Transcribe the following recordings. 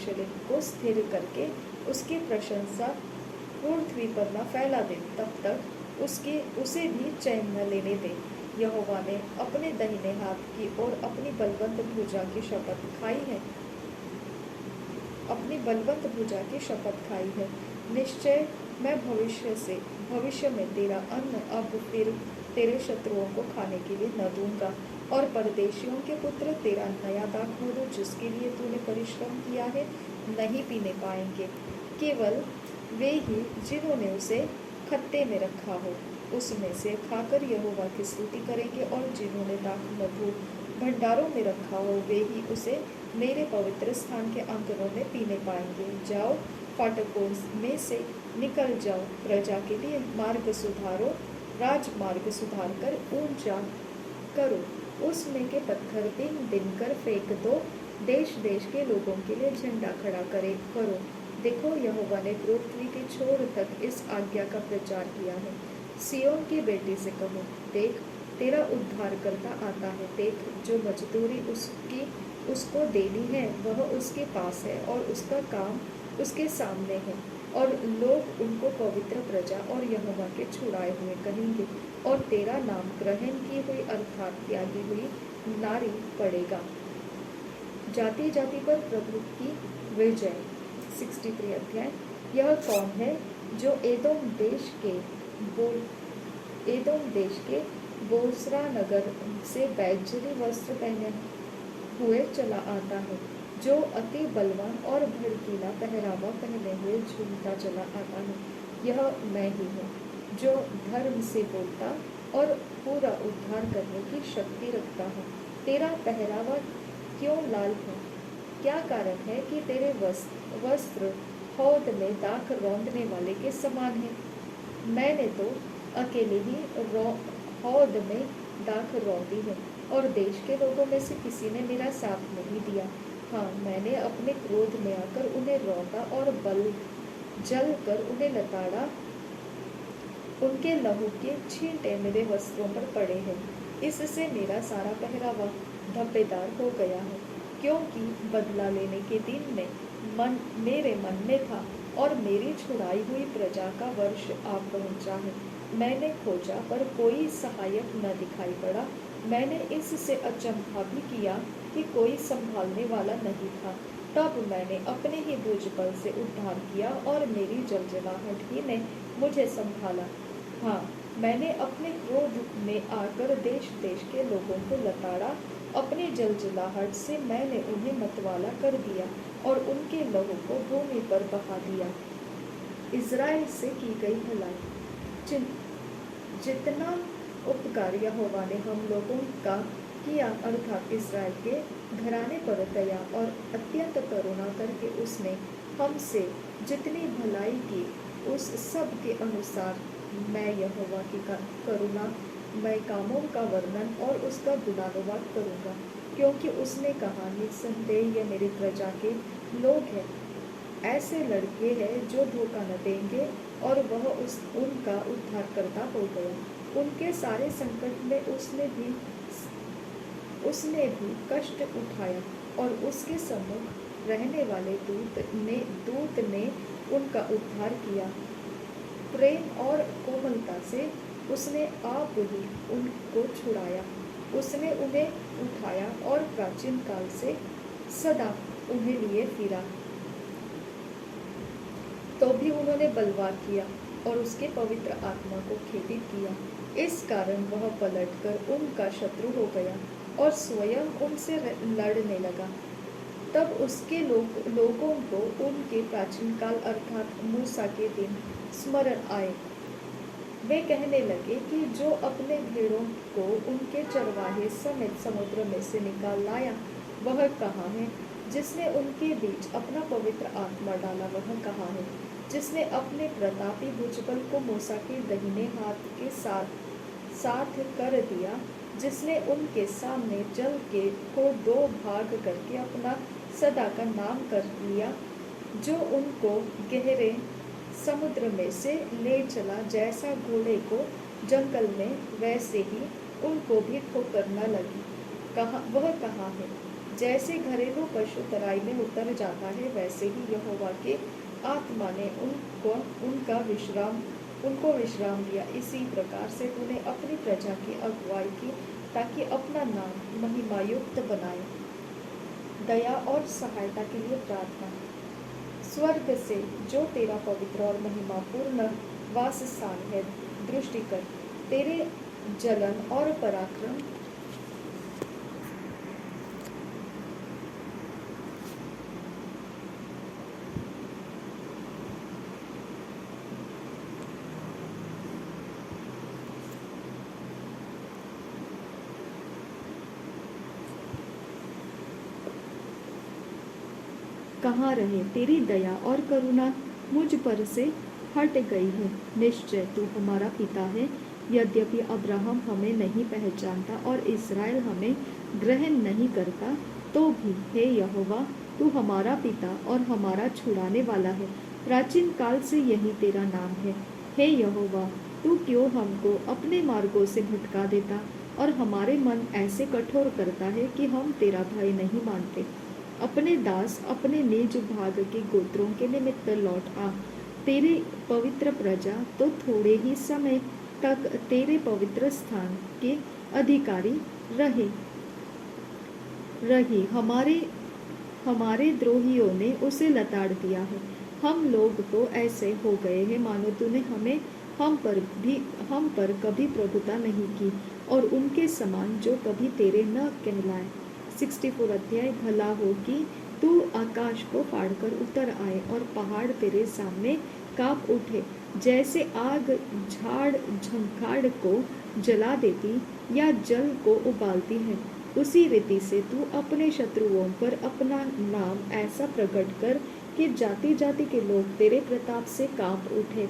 शिवलिंग को स्थिर करके उसकी प्रशंसा पृथ्वी पर न फैला दे, तब तक उसे भी चैन न लेने दे। यहोवा ने अपने दाहिने हाथ की और अपनी बलवंत भुजा की शपथ खाई है। निश्चय मैं भविष्य में तेरा अन्न अब फिर तेरे शत्रुओं को खाने के लिए न दूंगा, और परदेशियों के पुत्र तेरा नया दाखमधु जिसके लिए तूने परिश्रम किया है नहीं पीने पाएंगे। केवल वे ही जिन्होंने उसे खत्ते में रखा हो उसमें से खाकर यहोवा की स्तुति करेंगे, और जिन्होंने दाखमधु भंडारों में रखा हो वे ही उसे मेरे पवित्र स्थान के आंगनों में पीने पाएंगे। जाओ, फाटकों में से निकल जाओ, प्रजा के लिए मार्ग सुधारो, राजमार्ग सुधार कर ऊंचा करो, उसमें के पत्थर दिन दिन कर फेंक दो, देश देश के लोगों के लिए झंडा खड़ा करो। देखो, यहोवा ने पृथ्वी के छोर तक इस आज्ञा का प्रचार किया है। सिय्योन की बेटी से कहो, देख तेरा उद्धारकर्ता आता है। देख, जो मजदूरी उसको देनी है वह उसके पास है, और उसका काम उसके सामने है, और लोग उनको पवित्र प्रजा और यहोवा के छुड़ाए हुए कहेंगे, और तेरा नाम ग्रहण की हुई अर्थात त्यागी हुई नारी पड़ेगा। जाति जाति पर प्रभु की विजय। 63 अध्याय। यह कौन है जो एदोम देश के बोस्रा नगर से बैजरी वस्त्र पहने हुए चला आता है, जो अति बलवान और भड़कीला पहरावा पहने हुए झूमता चला आता है? यह मैं ही हूँ, जो धर्म से बोलता और पूरा उद्धार करने की शक्ति रखता हूँ। तेरा पहरावा क्यों लाल है? क्या कारण है कि तेरे वस्त्र हौद में दाख रौंदने वाले के समान है? मैंने तो अकेले ही हौद में दाख रौंदी है, और देश के लोगों में से किसी ने मेरा साथ नहीं दिया। हाँ, मैंने अपने क्रोध में आकर उन्हें रौंदा और जल कर उन्हें लताड़ा। उनके लहू के छींटे मेरे वस्त्रों पर पड़े हैं। इससे मेरा सारा पहरावा धब्बेदार हो गया है, क्योंकि बदला लेने के दिन में मेरे मन में था, और मेरी छुड़ाई हुई प्रजा का वर्ष आ पहुंचा है। मैंने खोजा पर कोई सहायक न दिखाई पड़ा। मैंने इससे अचंभा भी किया कि कोई संभालने वाला नहीं था। तब मैंने अपने ही भुजबल से उद्धार किया, और मेरी जलजलाहट ही ने मुझे संभाला। हाँ, मैंने अपने क्रोध में आकर देश देश के लोगों को लताड़ा। अपनी जलजलाहट से मैंने उन्हें मतवाला कर दिया, और उनके लहू को भूमि पर बहा दिया। इज़राइल से की गई भलाई। जितना उपकार यहोवा ने हम लोगों का किया, अर्थात इज़राइल के घराने पर दया और अत्यंत करुणा करके उसने हमसे जितनी भलाई की, उस सब के अनुसार मैं यहोवा की करुणा मैं कामों का वर्णन और उसका गुणानुवाद करूँगा, क्योंकि उसने कहा, निस्संदेह ये मेरी प्रजा के लोग हैं, ऐसे लड़के हैं जो धोखा न देंगे, और वह उनका उद्धारकर्ता हो गया। उनके सारे संकट में उसने भी कष्ट उठाया, और उसके सम्मुख रहने वाले दूत ने उनका उद्धार किया। प्रेम और कोमलता से उसने आप ही उनको छुड़ाया। उसने उन्हें उठाया और प्राचीन काल से सदा उन्हें लिए फिरा। तो भी उन्होंने बलवा किया और उसके पवित्र आत्मा को खेदित किया। इस कारण वह पलटकर उनका शत्रु हो गया और स्वयं उनसे लड़ने लगा। तब उसके लोगों को उनके प्राचीन काल अर्थात मूसा के दिन स्मरण आए। वे कहने लगे कि जो अपने भेड़ों को उनके चरवाहे समेत समुद्र में से निकाल लाया, वह कहाँ है? जिसने उनके बीच अपना पवित्र आत्मा डाला, वह कहाँ है? जिसने अपने प्रतापी भुजबल को मूसा के दाहिने हाथ के साथ कर दिया, जिसने उनके सामने जल को दो भाग करके अपना सदा का नाम कर लिया, जो उनको गहरे समुद्र में से ले चला, जैसा घोड़े को जंगल में, वैसे ही उनको भी ठोकर न लगी। वह कहाँ है? जैसे घरेलू पशु तराई में उतर जाता है, वैसे ही यहोवा के आत्मा ने उनको विश्राम दिया। इसी प्रकार से तूने अपनी प्रजा की अगुवाई की, ताकि अपना नाम महिमायुक्त बनाए। दया और सहायता के लिए प्रार्थना। स्वर्ग से जो तेरा पवित्र और महिमापूर्ण वास स्थान है, दृष्टि कर। तेरे जलन और पराक्रम कहाँ रहे? तेरी दया और करुणा मुझ पर से हट गई है। निश्चय तू हमारा पिता है। यद्यपि अब्राहम हमें नहीं पहचानता और इस्राएल हमें ग्रहण नहीं करता, तो भी हे यहोवा, तू हमारा पिता और हमारा छुड़ाने वाला है। प्राचीन काल से यही तेरा नाम है। हे यहोवा, तू क्यों हमको अपने मार्गों से भटका देता और हमारे मन ऐसे कठोर करता है कि हम तेरा भय नहीं मानते। अपने दास अपने निज भाग के गोत्रों के निमित्त लौट आ। तेरे पवित्र प्रजा तो थोड़े ही समय तक तेरे पवित्र स्थान के अधिकारी रही। हमारे द्रोहियों ने उसे लताड़ दिया है। हम लोग तो ऐसे हो गए हैं मानो तूने हम पर कभी प्रभुता नहीं की, और उनके समान जो कभी तेरे न कहलाए। 64 अध्याय। भला हो कि तू आकाश को फाड़कर उतर आए और पहाड़ तेरे सामने कांप उठे। जैसे आग झाड़ झंखाड़ को जला देती या जल को उबालती है, उसी रीति से तू अपने शत्रुओं पर अपना नाम ऐसा प्रकट कर कि जाति जाति के लोग तेरे प्रताप से कांप उठे।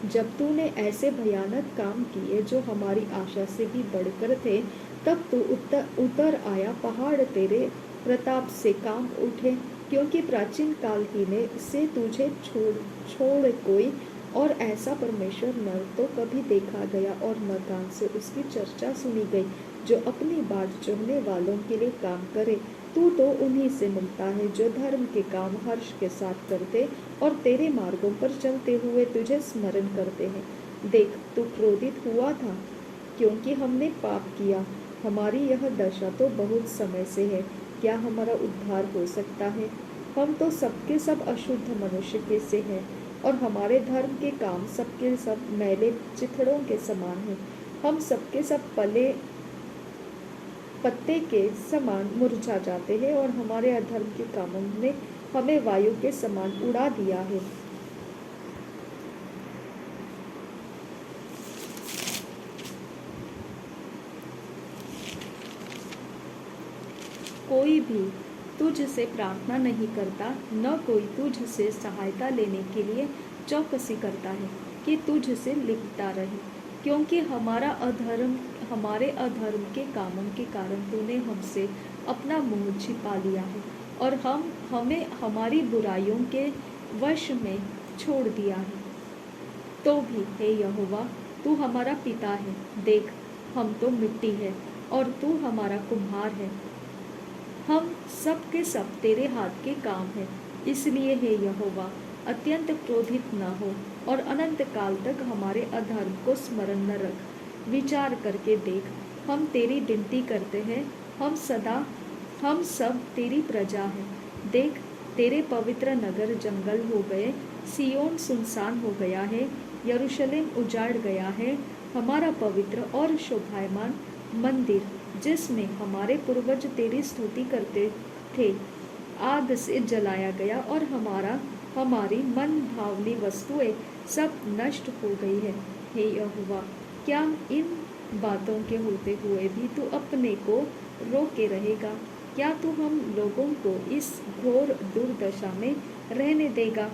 जब तूने ऐसे भयानक काम किए जो हमारी आशा से भी बढ़कर थे, तब तू उतर आया, पहाड़ तेरे प्रताप से कांप उठे, क्योंकि प्राचीन काल ही में से तुझे छोड़ कोई और ऐसा परमेश्वर न तो कभी देखा गया और न कान से उसकी चर्चा सुनी गई, जो अपनी बाट चुनने वालों के लिए काम करे। तू तो उन्हीं से मिलता है जो धर्म के काम हर्ष के साथ करते और तेरे मार्गों पर चलते हुए तुझे स्मरण करते हैं। देख, तू क्रोधित हुआ था क्योंकि हमने पाप किया। हमारी यह दशा तो बहुत समय से है। क्या हमारा उद्धार हो सकता है? हम तो सबके सब अशुद्ध मनुष्य के से हैं, और हमारे धर्म के काम सबके सब मैले चिथड़ों के समान हैं। हम सबके सब पत्ते के समान मुरझा जाते हैं, और हमारे अधर्म के कामों ने हमें वायु के समान उड़ा दिया है। कोई भी तुझसे प्रार्थना नहीं करता, न कोई तुझसे सहायता लेने के लिए चौकसी करता है कि तुझसे लिपटा रहे, क्योंकि हमारे अधर्म के कामों के कारण तूने हमसे अपना मुंह छिपा लिया है, और हमें हमारी बुराइयों के वश में छोड़ दिया है। तो भी हे यहोवा, तू हमारा पिता है। देख, हम तो मिट्टी है और तू हमारा कुम्हार है। हम सब के सब तेरे हाथ के काम हैं। इसलिए हे यहोवा, अत्यंत क्रोधित न हो और अनंत काल तक हमारे अधर्म को स्मरण न रख। विचार करके देख, हम तेरी विनती करते हैं। हम सब तेरी प्रजा हैं। देख, तेरे पवित्र नगर जंगल हो गए, सियोन सुनसान हो गया है, यरूशलेम उजाड़ गया है। हमारा पवित्र और शोभायमान मंदिर, जिसमें हमारे पूर्वज तेरी स्तुति करते थे, आग से जलाया गया, और हमारी मन भावनी वस्तुएं सब नष्ट हो गई है। हे यहोवा, क्या इन बातों के होते हुए भी तू अपने को रोके रहेगा? क्या तू हम लोगों को इस घोर दुर्दशा में रहने देगा?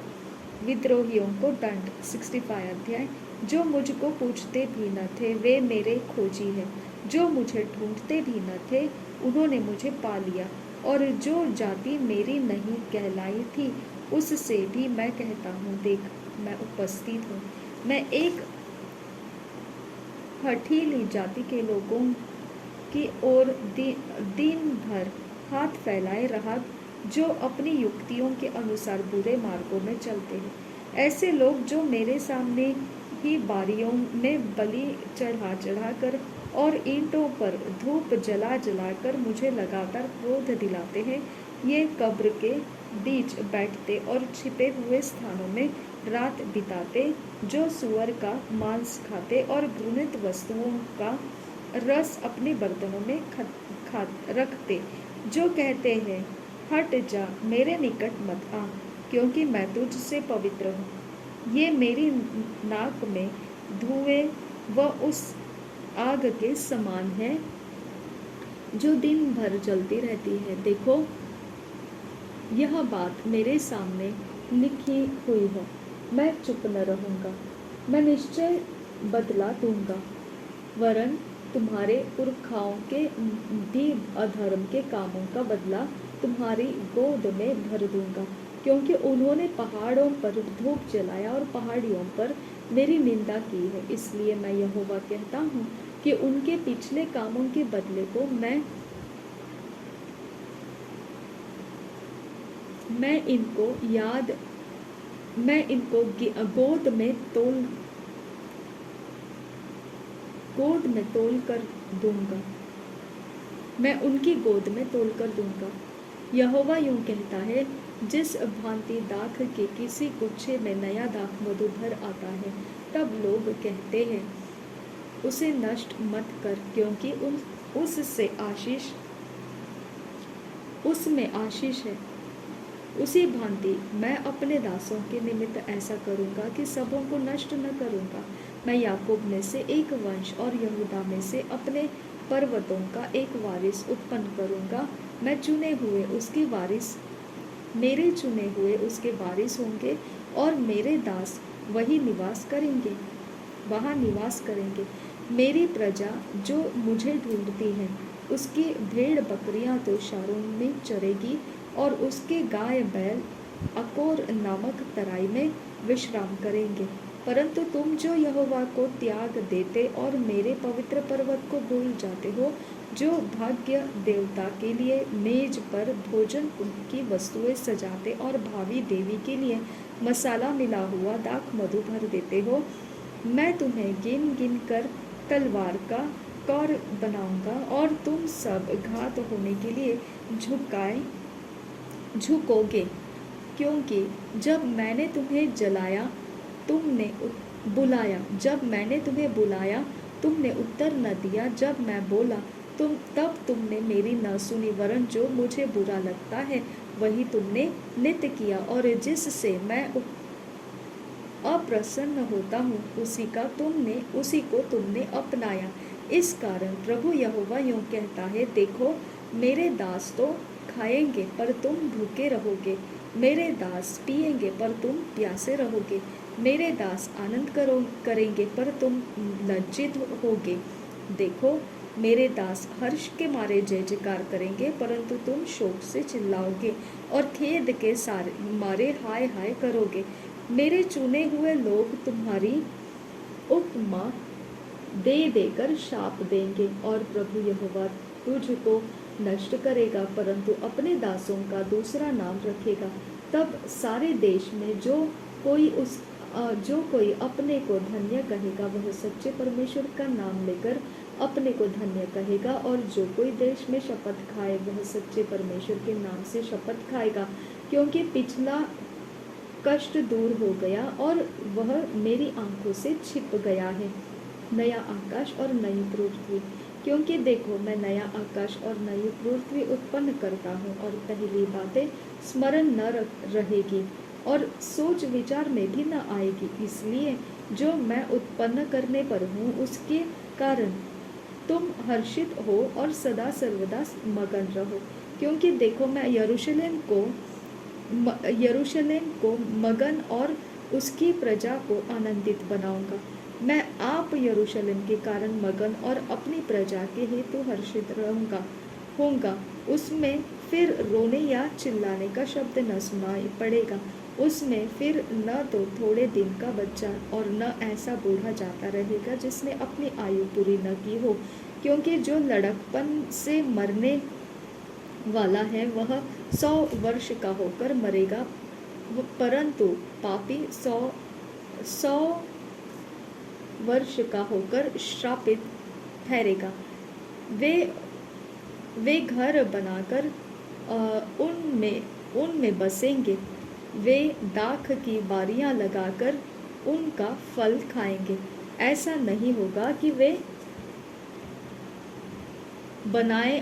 विद्रोहियों को दंड। 65 अध्याय। जो मुझको पूछते भी न थे वे मेरे खोजी हैं, जो मुझे ढूंढते भी न थे उन्होंने मुझे पा लिया, और जो जाति मेरी नहीं कहलाई थी उससे भी मैं कहता हूँ, देख, मैं उपस्थित हूँ। मैं एक हठीली जाति के लोगों की ओर दिन भर हाथ फैलाए रहा जो अपनी युक्तियों के अनुसार बुरे मार्गों में चलते हैं। ऐसे लोग जो मेरे सामने ही बारियों में बलि चढ़ा चढ़ाकर और ईंटों पर धूप जला जलाकर मुझे लगातार क्रोध दिलाते हैं, ये कब्र के बीच बैठते और छिपे हुए स्थानों में रात बिताते, जो सुअर का मांस खाते और घृणित वस्तुओं का रस अपने बर्तनों में रखते, जो कहते हैं हट जा, मेरे निकट मत आ, क्योंकि मैं तुझसे पवित्र हूँ। ये मेरी नाक में धुएं व उस आग के समान है जो दिन भर जलती रहती है। देखो, यह बात मेरे सामने लिखी हुई है, मैं चुप न रहूँगा, मैं निश्चय बदला दूंगा, वरन तुम्हारे पुरखाओं के भी अधर्म के कामों का बदला तुम्हारी गोद में भर दूंगा, क्योंकि उन्होंने पहाड़ों पर धूप जलाया और पहाड़ियों पर मेरी निंदा की है। इसलिए मैं यहोवा कहता हूँ कि उनके पिछले कामों के बदले को मैं इनको गोद में तोल कर दूंगा, मैं उनकी गोद में तोल कर दूंगा। यहोवा यूं कहता है, जिस भांति दाख के किसी गुच्छे में नया दाख मधु भर आता है, तब लोग कहते हैं उसे नष्ट मत कर, क्योंकि उसमें आशीष है। उसी भांति मैं अपने दासों के निमित्त ऐसा करूंगा कि सबों को नष्ट न करूंगा। मैं याकूब में से एक वंश और यहूदा में से अपने पर्वतों का एक वारिस उत्पन्न करूंगा। मेरे चुने हुए उसके वारिस होंगे और मेरे दास वहाँ निवास करेंगे। मेरी प्रजा जो मुझे ढूंढती है, उसकी भेड़ बकरियां तो शारों में चरेगी और उसके गाय बैल अकोर नामक तराई में विश्राम करेंगे। परंतु तुम जो यहोवा को त्याग देते और मेरे पवित्र पर्वत को भूल जाते हो, जो भाग्य देवता के लिए मेज पर भोजन की वस्तुएं सजाते और भावी देवी के लिए मसाला मिला हुआ दाख मधु भर देते हो, मैं तुम्हें गिन गिन कर तलवार का कौर बनाऊंगा और तुम सब घात होने के लिए झुकोगे, क्योंकि जब मैंने तुम्हें बुलाया तुमने उत्तर न दिया, जब मैं बोला तब तुमने मेरी न सुनी, वरन जो मुझे बुरा लगता है वही तुमने नित्य किया, और जिससे मैं अप्रसन्न होता हूँ उसी को तुमने अपनाया। इस कारण प्रभु यहोवा यूं कहता है, देखो, मेरे दास तो खाएंगे पर तुम भूखे रहोगे, मेरे दास पिएंगे पर तुम प्यासे रहोगे, मेरे दास आनंद करेंगे पर तुम लज्जित होगे। देखो, मेरे दास हर्ष के मारे जय जयकार करेंगे, परंतु तुम शोक से चिल्लाओगे और खेद के मारे हाय हाय करोगे। मेरे चुने हुए लोग तुम्हारी उपमा दे देकर शाप देंगे, और प्रभु यहोवा तुझको नष्ट करेगा, परंतु अपने दासों का दूसरा नाम रखेगा। तब सारे देश में जो कोई अपने को धन्य कहेगा, वह सच्चे परमेश्वर का नाम लेकर अपने को धन्य कहेगा, और जो कोई देश में शपथ खाए वह सच्चे परमेश्वर के नाम से शपथ खाएगा, क्योंकि पिछला कष्ट दूर हो गया और वह मेरी आंखों से छिप गया है। नया आकाश और नई पृथ्वी, क्योंकि देखो, मैं नया आकाश और नई पृथ्वी उत्पन्न करता हूँ, और पहली बातें स्मरण न रहेगी और सोच विचार में भी न आएगी। इसलिए जो मैं उत्पन्न करने पर हूँ उसके कारण तुम हर्षित हो और सदा सर्वदा मगन रहो, क्योंकि देखो, मैं यरूशलेम को मगन और उसकी प्रजा को आनंदित बनाऊंगा। मैं आप यरूशलेम के कारण मगन और अपनी प्रजा के हेतु हर्षित होऊंगा। उसमें फिर रोने या चिल्लाने का शब्द न सुनाई पड़ेगा। उसमें फिर न तो थोड़े दिन का बच्चा और न ऐसा बूढ़ा जाता रहेगा जिसने अपनी आयु पूरी न की हो, क्योंकि जो लड़कपन से मरने वाला है वह 100 वर्ष का होकर मरेगा, परंतु पापी 100 वर्ष का होकर श्रापित ठहरेगा। वे घर बनाकर उनमें बसेंगे, वे दाख की बारियां लगाकर उनका फल खाएंगे। ऐसा नहीं होगा कि वे बनाएं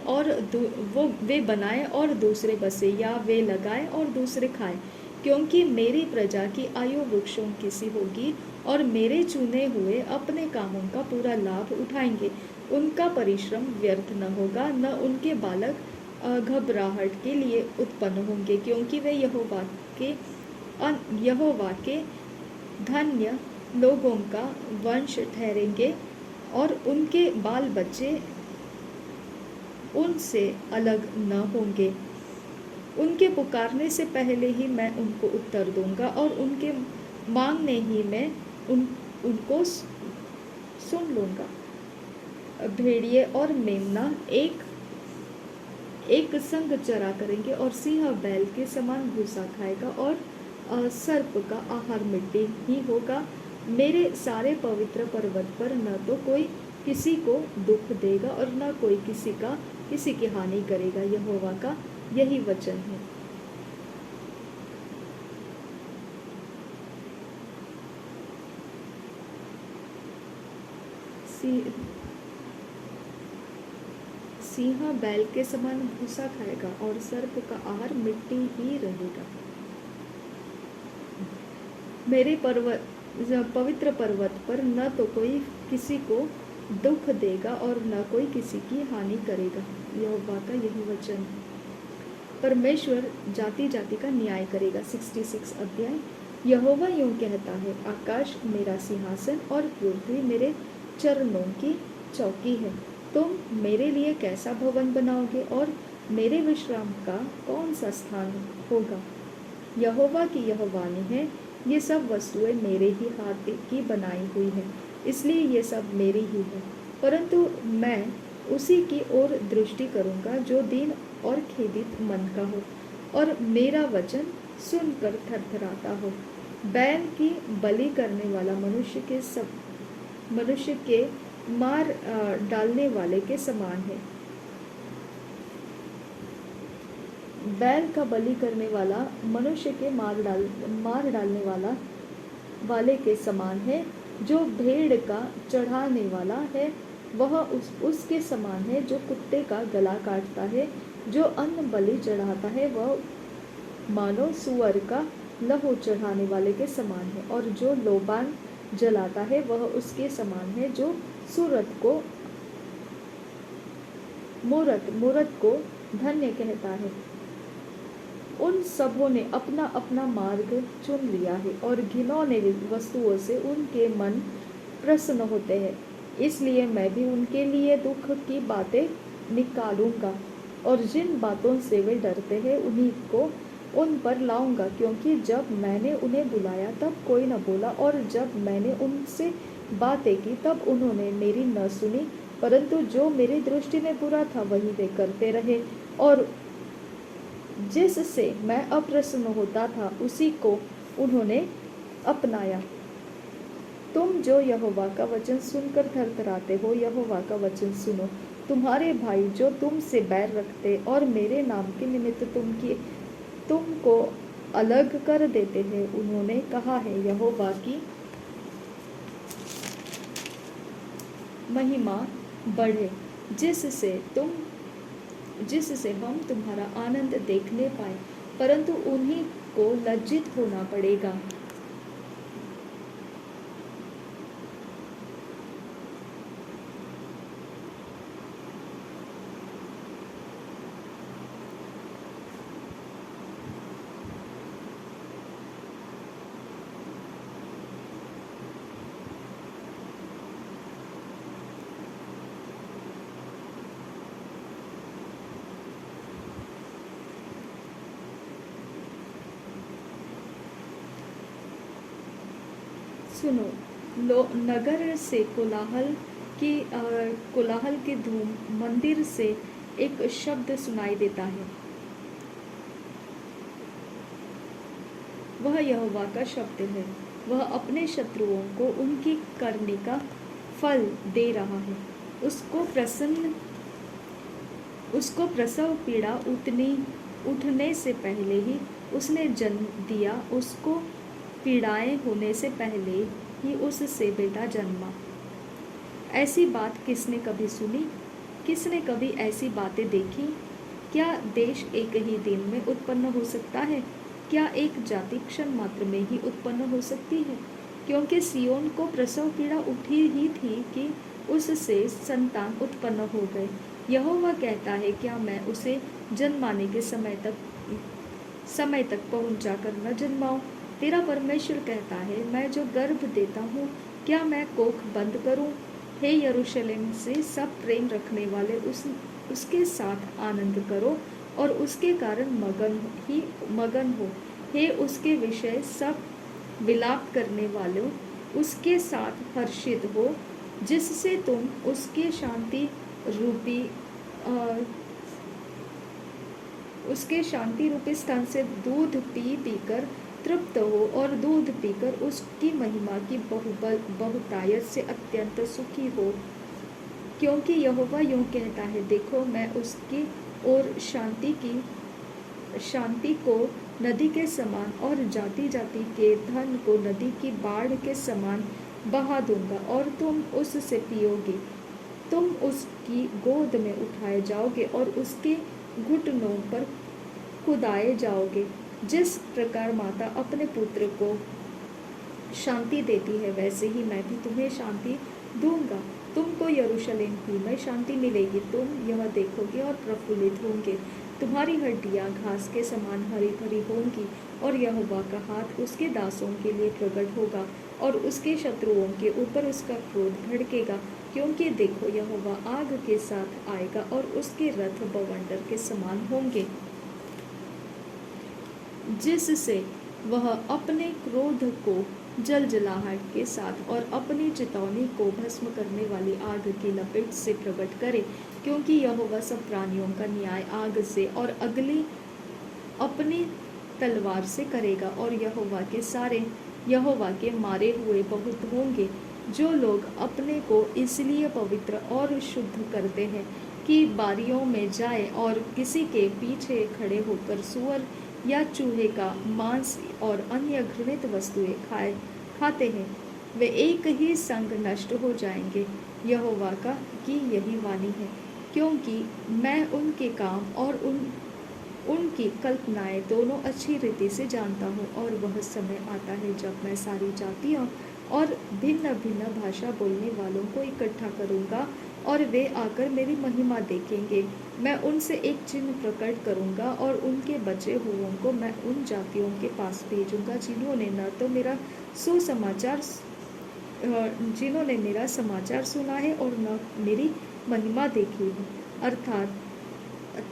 और दूसरे बसे, या वे लगाएं और दूसरे खाएं, क्योंकि मेरी प्रजा की आयु वृक्षों की सी होगी और मेरे चुने हुए अपने कामों का पूरा लाभ उठाएंगे। उनका परिश्रम व्यर्थ न होगा, न उनके बालक घबराहट के लिए उत्पन्न होंगे, क्योंकि वे यहोवा के धन्य लोगों का वंश ठहरेंगे और उनके बाल बच्चे उनसे अलग न होंगे। उनके पुकारने से पहले ही मैं उनको उत्तर दूंगा और उनके मांगने ही मैं उनको सुन लूंगा। भेड़िए और मेमना एक संग चरा करेंगे और सिंह बैल के समान भूसा खाएगा और सर्प का आहार मिट्टी ही होगा। मेरे सारे पवित्र पर्वत पर न तो कोई किसी को दुख देगा और न कोई किसी की हानि करेगा। यहोवा का यही वचन है। सिंह बैल के समान भूसा खाएगा और सर्प का आहार मिट्टी ही रहेगा। मेरे पवित्र पर्वत पर न तो कोई किसी को दुख देगा और न कोई किसी की हानि करेगा। यहोवा का यही वचन है। परमेश्वर जाति जाति का न्याय करेगा। 66 अध्याय। यहोवा यूं कहता है, आकाश मेरा सिंहासन और पृथ्वी मेरे चरणों की चौकी है। तुम मेरे लिए कैसा भवन बनाओगे और मेरे विश्राम का कौन सा स्थान होगा? यहोवा की यह वाणी है, ये सब वस्तुएं मेरे ही हाथ की बनाई हुई हैं, इसलिए ये सब मेरी ही है। परंतु मैं उसी की ओर दृष्टि करूंगा जो दीन और खेदित मन का हो और मेरा वचन सुनकर थरथराता हो। बैल की बलि करने वाला मनुष्य के मार डालने वाले के समान है। बैल का बलि करने वाला मनुष्य के मार डालने वाले के समान है। जो भेड़ का चढ़ाने वाला है वह उसके समान है। जो कुत्ते का गला काटता है, जो अन्न बलि चढ़ाता है, वह मानो सुअर का लहू चढ़ाने वाले के समान है। और जो लोबान जलाता है वह उसके समान है। जो मूरत को धन्य कहता है। उन सबों ने अपना अपना मार्ग चुन लिया है और घिनौने वस्तुओं से उनके मन प्रसन्न होते हैं। इसलिए मैं भी उनके लिए दुख की बातें निकालूंगा और जिन बातों से वे डरते हैं उन्हीं को उन पर लाऊंगा। क्योंकि जब मैंने उन्हें बुलाया तब कोई न बोला और जब मैंने उनसे बातें की तब उन्होंने मेरी न सुनी। परंतु जो मेरी दृष्टि में बुरा था वही वे करते रहे और जिससे मैं अप्रसन्न होता था उसी को उन्होंने अपनाया। तुम जो यहोवा का वचन सुनकर थरथराते हो, यहोवा का वचन सुनो। तुम्हारे भाई जो तुमसे बैर रखते और मेरे नाम के निमित्त तुमको अलग कर देते हैं, उन्होंने कहा है, यहोवा की महिमा बढ़े, जिससे हम तुम्हारा आनंद देखने पाए। परंतु उन्हीं को लज्जित होना पड़ेगा। सुनो, नगर से कोलाहल की धूम, मंदिर से एक शब्द सुनाई देता है। वह यहोवा का शब्द है। वह अपने शत्रुओं को उनकी करने का फल दे रहा है। उसको प्रसव पीड़ा उठने से पहले ही उसने जन्म दिया। उसको पीड़ाएं होने से पहले ही उससे बेटा जन्मा। ऐसी बात किसने कभी सुनी? किसने कभी ऐसी बातें देखी? क्या देश एक ही दिन में उत्पन्न हो सकता है? क्या एक जाति क्षण मात्र में ही उत्पन्न हो सकती है? क्योंकि सियोन को प्रसव पीड़ा उठी ही थी कि उससे संतान उत्पन्न हो गए। यहोवा कहता है, क्या मैं उसे जन्माने के समय तक पहुंचा कर न जन्माऊं? तेरा परमेश्वर कहता है, मैं जो गर्भ देता हूँ, क्या मैं कोख बंद करूँ? हे यरूशलेम से सब प्रेम रखने वाले, उसके साथ आनंद करो और उसके कारण मगन हो। हे उसके विषय सब विलाप करने वालों, उसके साथ हर्षित हो, जिससे तुम उसके शांति रूपी स्थान से दूध पी पीकर तृप्त हो और दूध पीकर उसकी महिमा की बहुतायत से अत्यंत सुखी हो। क्योंकि यहोवा यूं कहता है, देखो मैं उसकी ओर शांति को नदी के समान और जाति जाति के धन को नदी की बाढ़ के समान बहा दूंगा, और तुम उससे पियोगे। तुम उसकी गोद में उठाए जाओगे और उसके घुटनों पर कुदाए जाओगे। जिस प्रकार माता अपने पुत्र को शांति देती है, वैसे ही मैं भी तुम्हें शांति दूंगा। तुमको यरूशलेम ही में शांति मिलेगी। तुम यह देखोगे और प्रफुल्लित होंगे। तुम्हारी हड्डियां घास के समान हरी भरी होंगी, और यहोवा का हाथ उसके दासों के लिए प्रकट होगा, और उसके शत्रुओं के ऊपर उसका क्रोध भड़केगा। क्योंकि देखो, यहोवा आग के साथ आएगा और उसके रथ बवंडर के समान होंगे, जिससे वह अपने क्रोध को जलजलाहट के साथ और अपनी चितौनी को भस्म करने वाली आग की लपेट से प्रकट करे। क्योंकि यहोवा सब प्राणियों का न्याय आग से और अगली अपनी तलवार से करेगा, और यहोवा के मारे हुए बहुत होंगे। जो लोग अपने को इसलिए पवित्र और शुद्ध करते हैं कि बारियों में जाए और किसी के पीछे खड़े होकर सुअर या चूहे का मांस और अन्य घृणित वस्तुएं खाते हैं, वे एक ही संग नष्ट हो जाएंगे। यहोवा की यही वाणी है। क्योंकि मैं उनके काम और उनकी कल्पनाएं दोनों अच्छी रीति से जानता हूँ, और वह समय आता है जब मैं सारी जातियों और भिन्न भिन्न भाषा बोलने वालों को इकट्ठा करूँगा, और वे आकर मेरी महिमा देखेंगे। मैं उनसे एक चिन्ह प्रकट करूँगा, और उनके बचे हुओं को मैं उन जातियों के पास भेजूँगा जिन्होंने मेरा समाचार सुना है और न मेरी महिमा देखी है, अर्थात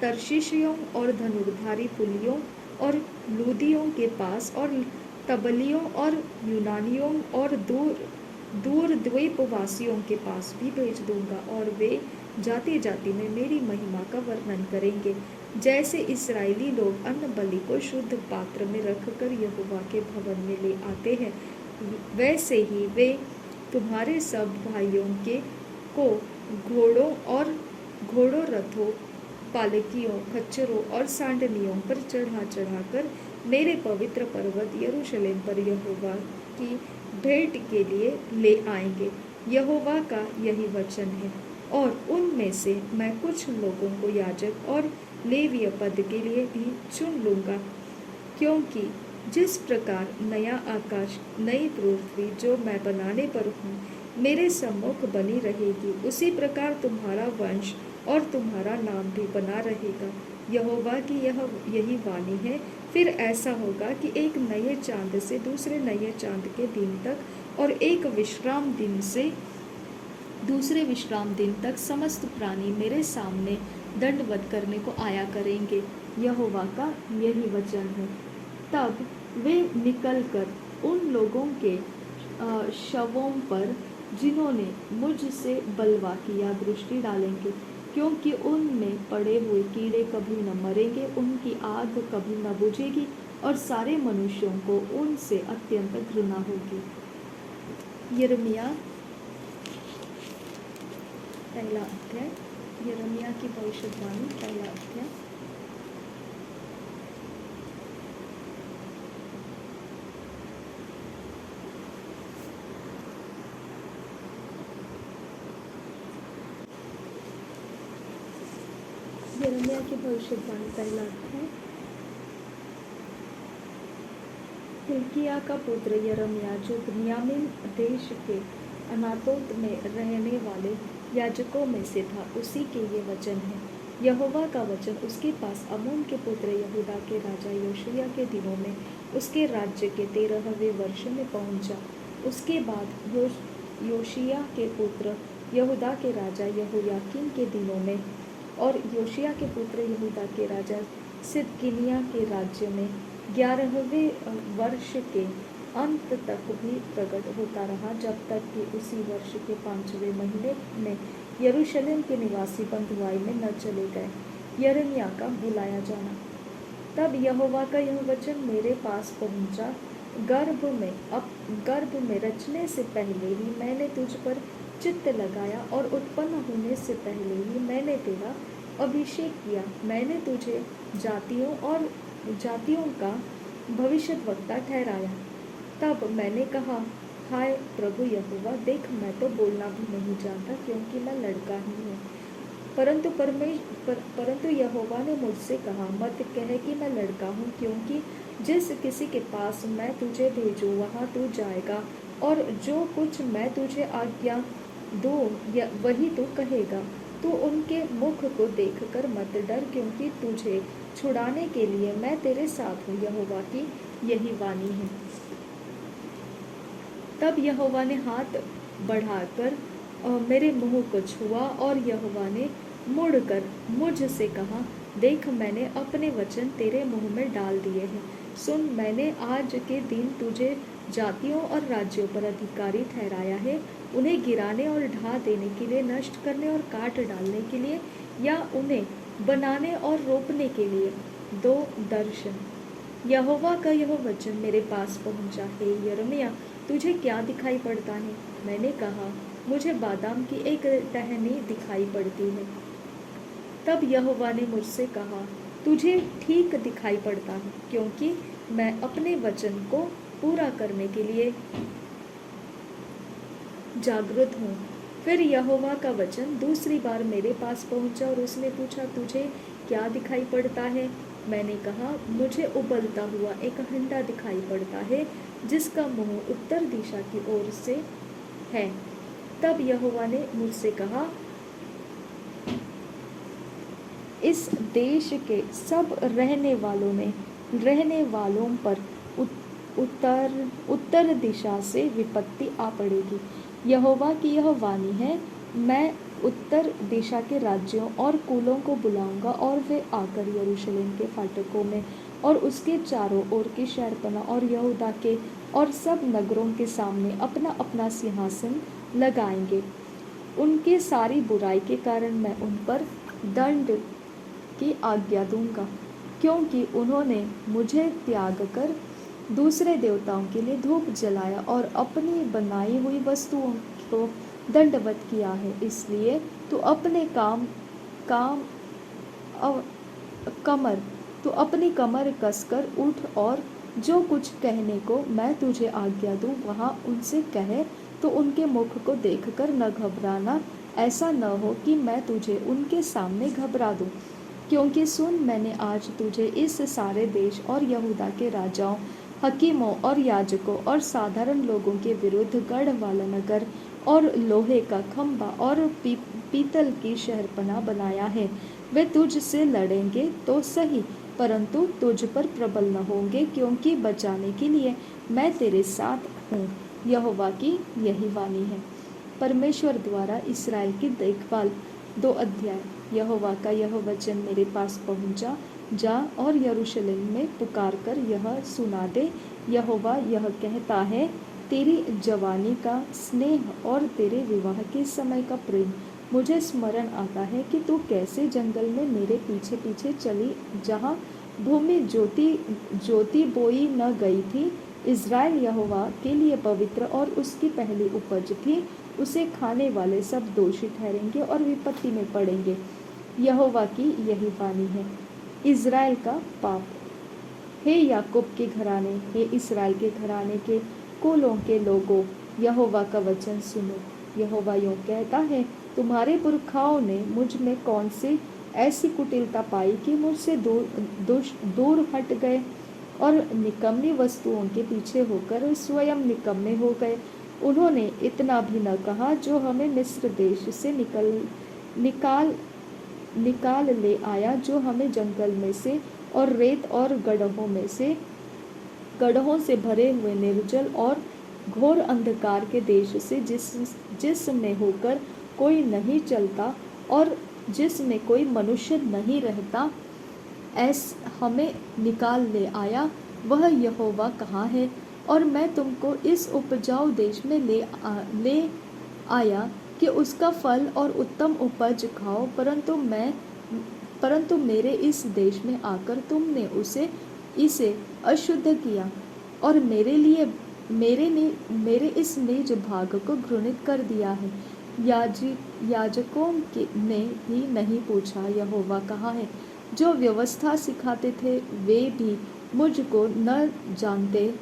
तर्शीशियों और धनुर्धारी पुलियों और लूदियों के पास, और तबलियों और यूनानियों और दूर द्वीपवासियों के पास भी भेज दूंगा, और वे जाति जाति में मेरी महिमा का वर्णन करेंगे। जैसे इस्राएली लोग अन्न बलि को शुद्ध पात्र में रखकर यहोवा के भवन में ले आते हैं, वैसे ही वे तुम्हारे सब भाइयों को घोड़ों, रथों, पालकियों, खच्चरों और सांडनियों पर चढ़ाकर मेरे पवित्र पर्वत यरूशलेम पर यहोवा की भेंट के लिए ले आएंगे। यहोवा का यही वचन है। और उनमें से मैं कुछ लोगों को याजक और लेवीय पद के लिए भी चुन लूँगा, क्योंकि जिस प्रकार नया आकाश, नई पृथ्वी जो मैं बनाने पर हूँ मेरे सम्मुख बनी रहेगी, उसी प्रकार तुम्हारा वंश और तुम्हारा नाम भी बना रहेगा। यहोवा की यही वाणी है। फिर ऐसा होगा कि एक नए चांद से दूसरे नए चांद के दिन तक और एक विश्राम दिन से दूसरे विश्राम दिन तक समस्त प्राणी मेरे सामने दंडवत करने को आया करेंगे। यहोवा का यही वचन है। तब वे निकलकर उन लोगों के शवों पर जिन्होंने मुझसे बलवा किया दृष्टि डालेंगे, क्योंकि उनमें पड़े हुए कीड़े कभी न मरेंगे, उनकी आग कभी न बुझेगी और सारे मनुष्यों को उनसे अत्यंत घृणा होगी। यिर्मयाह पहला अध्याय। यिर्मयाह की भविष्यवाणी पहला अध्याय। यिर्मयाह की भविष्यवाणी पहला अध्याय। हिल्किय्याह का पुत्र यिर्मयाह, जो बिन्यामीन देश के अनातोत में रहने वाले याजकों में से था, उसी के ये वचन हैं। यहोवा का वचन उसके पास अमोन के पुत्र यहूदा के राजा योशिय्याह के दिनों में उसके राज्य के 13वें वर्ष में पहुंचा। उसके बाद योशिय्याह के पुत्र यहूदा के राजा यहोयाकीन के दिनों में और योशिय्याह के पुत्र यहूदा के राजा सिदकिय्याह के राज्य में 11वें वर्ष के अंत तक भी प्रकट होता रहा, जब तक कि उसी वर्ष के 5वें महीने में यरूशलेम के निवासी बंधुआई में न चले गए। यिर्मयाह का बुलाया जाना। तब यहोवा का यह वचन मेरे पास पहुंचा, गर्भ में रचने से पहले ही मैंने तुझ पर चित्त लगाया और उत्पन्न होने से पहले ही मैंने तेरा अभिषेक किया। मैंने तुझे जातियों का भविष्यद्वक्ता ठहराया। तब मैंने कहा, हाय प्रभु यहोवा, देख मैं तो बोलना भी नहीं जानता, क्योंकि मैं लड़का ही हूँ। परंतु यहोवा ने मुझसे कहा, मत कह कि मैं लड़का हूँ, क्योंकि जिस किसी के पास मैं तुझे भेजूँ वहाँ तू जाएगा, और जो कुछ मैं तुझे आज्ञा दूँ वही तू कहेगा। तू उनके मुख को देखकर मत डर, क्योंकि तुझे छुड़ाने के लिए मैं तेरे साथ हूँ। यहोवा की यही वाणी है। तब यहोवा ने हाथ बढ़ाकर मेरे मुंह को छुआ, और यहोवा ने मुड़कर मुझसे कहा, देख मैंने अपने वचन तेरे मुंह में डाल दिए हैं। सुन, मैंने आज के दिन तुझे जातियों और राज्यों पर अधिकारी ठहराया है, उन्हें गिराने और ढा देने के लिए, नष्ट करने और काट डालने के लिए, या उन्हें बनाने और रोपने के लिए। 2 दर्शन। यहोवा का यह वचन मेरे पास पहुंचा, हे यिर्मयाह, तुझे क्या दिखाई पड़ता है? मैंने कहा, मुझे बादाम की एक टहनी दिखाई पड़ती है। तब यहोवा ने मुझसे कहा, तुझे ठीक दिखाई पड़ता है, क्योंकि मैं अपने वचन को पूरा करने के लिए जागृत हूँ। फिर यहोवा का वचन दूसरी बार मेरे पास पहुंचा, और उसने पूछा, तुझे क्या दिखाई पड़ता है? मैंने कहा, मुझे उबलता हुआ एक हंडा दिखाई पड़ता है, जिसका मुंह उत्तर दिशा की ओर से है। तब यहोवा ने मुझसे कहा, इस देश के सब रहने वालों पर उत्तर दिशा से विपत्ति आ पड़ेगी। यहोवा की यह वाणी है, मैं उत्तर दिशा के राज्यों और कुलों को बुलाऊंगा, और वे आकर यरूशलेम के फाटकों में और उसके चारों ओर की शहरपनाह और यहूदा के और सब नगरों के सामने अपना अपना सिंहासन लगाएंगे। उनके सारी बुराई के कारण मैं उन पर दंड की आज्ञा दूंगा, क्योंकि उन्होंने मुझे त्याग कर दूसरे देवताओं के लिए धूप जलाया और अपनी बनाई हुई वस्तुओं को दंडवत किया है। इसलिए तू अपनी कमर कसकर उठ, और जो कुछ कहने को मैं तुझे आज्ञा दूं वहाँ उनसे कहे, तो उनके मुख को देखकर न घबराना, ऐसा न हो कि मैं तुझे उनके सामने घबरा दूं। क्योंकि सुन, मैंने आज तुझे इस सारे देश और यहूदा के राजाओं, हकीमों और याजकों और साधारण लोगों के विरुद्ध गढ़ वाला नगर और लोहे का खंभा और पीतल की शहरपनाह बनाया है। वे तुझ से लड़ेंगे तो सही, परंतु तुझ पर प्रबल न होंगे, क्योंकि बचाने के लिए मैं तेरे साथ हूँ। यहोवा की यही वाणी है। परमेश्वर द्वारा इसराइल की देखभाल। 2 अध्याय। यहोवा का यह वचन मेरे पास पहुंचा, जा और यरूशलेम में पुकार कर यह सुना दे, यहोवा यह कहता है, तेरी जवानी का स्नेह और तेरे विवाह के समय का प्रेम मुझे स्मरण आता है कि तू कैसे जंगल में मेरे पीछे पीछे चली, जहाँ भूमि ज्योति बोई न गई थी। इज़राइल यहोवा के लिए पवित्र और उसकी पहली उपज थी। उसे खाने वाले सब दोषी ठहरेंगे और विपत्ति में पड़ेंगे। यहोवा की यही वाणी है। इज़राइल का पाप। हे याकूब के घराने, हे इस्राएल के घराने के कुलों के लोगों, यहोवा का वचन सुनो। यहोवा यूँ कहता है, तुम्हारे पुरखाओं ने मुझ में कौन सी ऐसी कुटिलता पाई कि मुझसे दूर हट गए और निकम्मी वस्तुओं के पीछे होकर स्वयं निकम्मे हो गए। उन्होंने इतना भी न कहा, जो हमें मिस्र देश से निकाल ले आया, जो हमें जंगल में से और रेत और गड्ढों से भरे हुए निर्जल और घोर अंधकार के देश से, जिसमें होकर कोई नहीं चलता और जिसमें कोई मनुष्य नहीं रहता, हमें निकाल ले आया। वह यहोवा कहाँ है? और मैं तुमको इस उपजाऊ देश में ले आया कि उसका फल और उत्तम उपज खाओ, परंतु मेरे इस देश में आकर तुमने इसे अशुद्ध किया और मेरे इस निज भाग को घृणित कर दिया है। याजकों ने भी नहीं पूछा, यहोवा कहाँ है? जो व्यवस्था सिखाते थे वे भी मुझको न जानते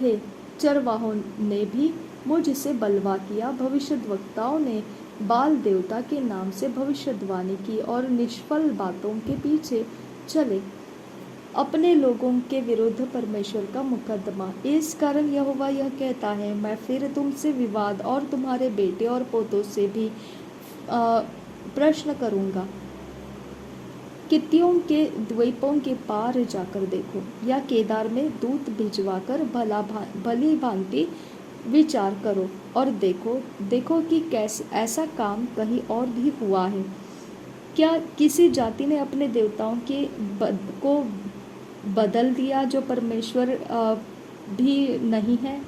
थे। चरवाहों ने भी मुझसे बलवा किया। भविष्यद्वक्ताओं ने बाल देवता के नाम से भविष्यवाणी की और निष्फल बातों के पीछे चले। अपने लोगों के विरुद्ध परमेश्वर का मुकदमा। इस कारण यहोवा यह कहता है, मैं फिर तुमसे विवाद और तुम्हारे बेटे और पोतों से भी प्रश्न करूँगा। कित्तियों के द्वीपों के पार जाकर देखो, या केदार में दूत भिजवाकर भली भांति विचार करो और देखो कि कैसे ऐसा काम कहीं और भी हुआ है। क्या किसी जाति ने अपने देवताओं को बदल दिया, जो परमेश्वर भी नहीं है?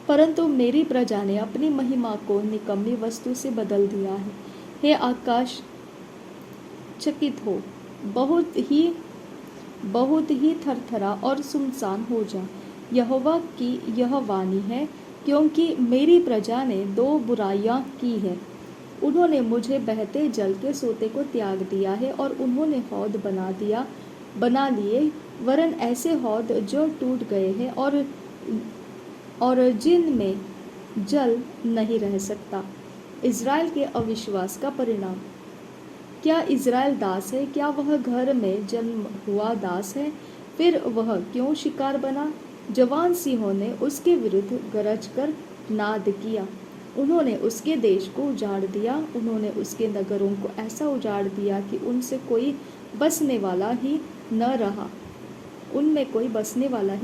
परंतु मेरी प्रजा ने अपनी महिमा को निकम्मी वस्तु से बदल दिया है। हे आकाश, चकित हो, बहुत ही थरथरा और सुनसान हो जा। यहोवा की यह वाणी है, क्योंकि मेरी प्रजा ने दो बुराइयां की है। उन्होंने मुझे बहते जल के सोते को त्याग दिया है और उन्होंने हौद बना लिए, वरन ऐसे हौद जो टूट गए हैं और जिनमें जल नहीं रह सकता। इज़राइल के अविश्वास का परिणाम। क्या इज़राइल दास है? क्या वह घर में जन्म हुआ दास है? फिर वह क्यों शिकार बना? जवान सिंहों ने उसके विरुद्ध गरज कर नाद किया। उन्होंने उसके देश को उजाड़ दिया। उन्होंने उसके नगरों को ऐसा उजाड़ दिया कि उनमें कोई बसने वाला ही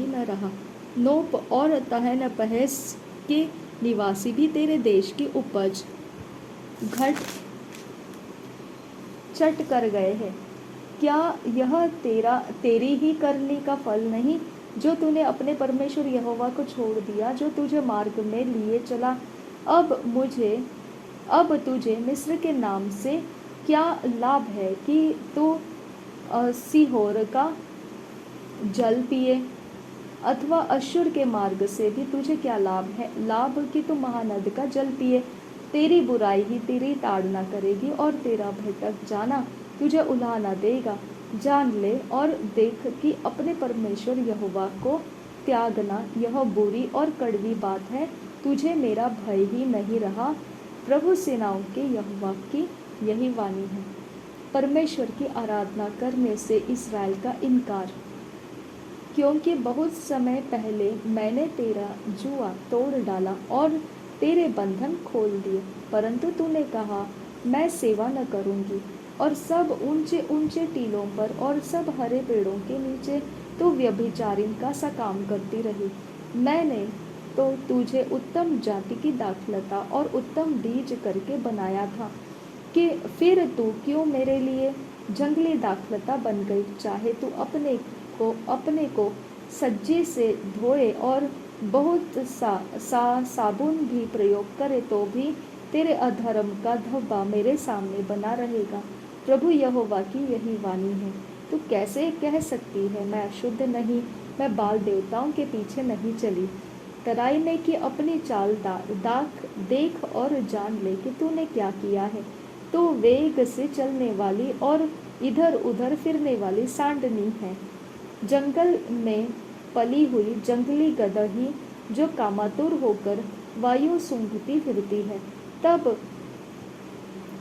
न रहा। नोप और तहनपहस के निवासी भी तेरे देश की उपज चट कर गए हैं। क्या यह तेरी ही करनी का फल नहीं, जो तूने अपने परमेश्वर यहोवा को छोड़ दिया, जो तुझे मार्ग में लिए चला? अब तुझे मिस्र के नाम से क्या लाभ है कि तू सीहोर का जल पिए, अथवा अश्शूर के मार्ग से भी तुझे क्या लाभ कि तू महानद का जल पिए? तेरी बुराई ही तेरी ताड़ना करेगी और तेरा भटक जाना तुझे उलाहना देगा। जान ले और देख कि अपने परमेश्वर यहोवा को त्यागना यह बुरी और कड़वी बात है। तुझे मेरा भय ही नहीं रहा। प्रभु सेनाओं के यहोवा की यही वाणी है। परमेश्वर की आराधना करने से इस्राएल का इनकार। क्योंकि बहुत समय पहले मैंने तेरा जुआ तोड़ डाला और तेरे बंधन खोल दिए, परंतु तूने कहा, मैं सेवा न करूँगी। और सब ऊंचे ऊंचे टीलों पर और सब हरे पेड़ों के नीचे तू व्यभिचारिणी का सा काम करती रही। मैंने तो तुझे उत्तम जाति की दाखलता और उत्तम बीज करके बनाया था, कि फिर तू क्यों मेरे लिए जंगली दाखलता बन गई? चाहे तू अपने को सज्जे से धोए और बहुत सा साबुन भी प्रयोग करे, तो भी तेरे अधर्म का धब्बा मेरे सामने बना रहेगा। प्रभु यहोवा की यही वाणी है। तू कैसे कह सकती है, मैं अशुद्ध नहीं, मैं बाल देवताओं के पीछे नहीं चली। तराई ने की अपनी चाल देख और जान ले कि तूने क्या किया है। तू वेग से चलने वाली और इधर उधर फिरने वाली सांडनी है, जंगल में पली हुई जंगली गदही जो कामातुर होकर वायु सूंघती फिरती है। तब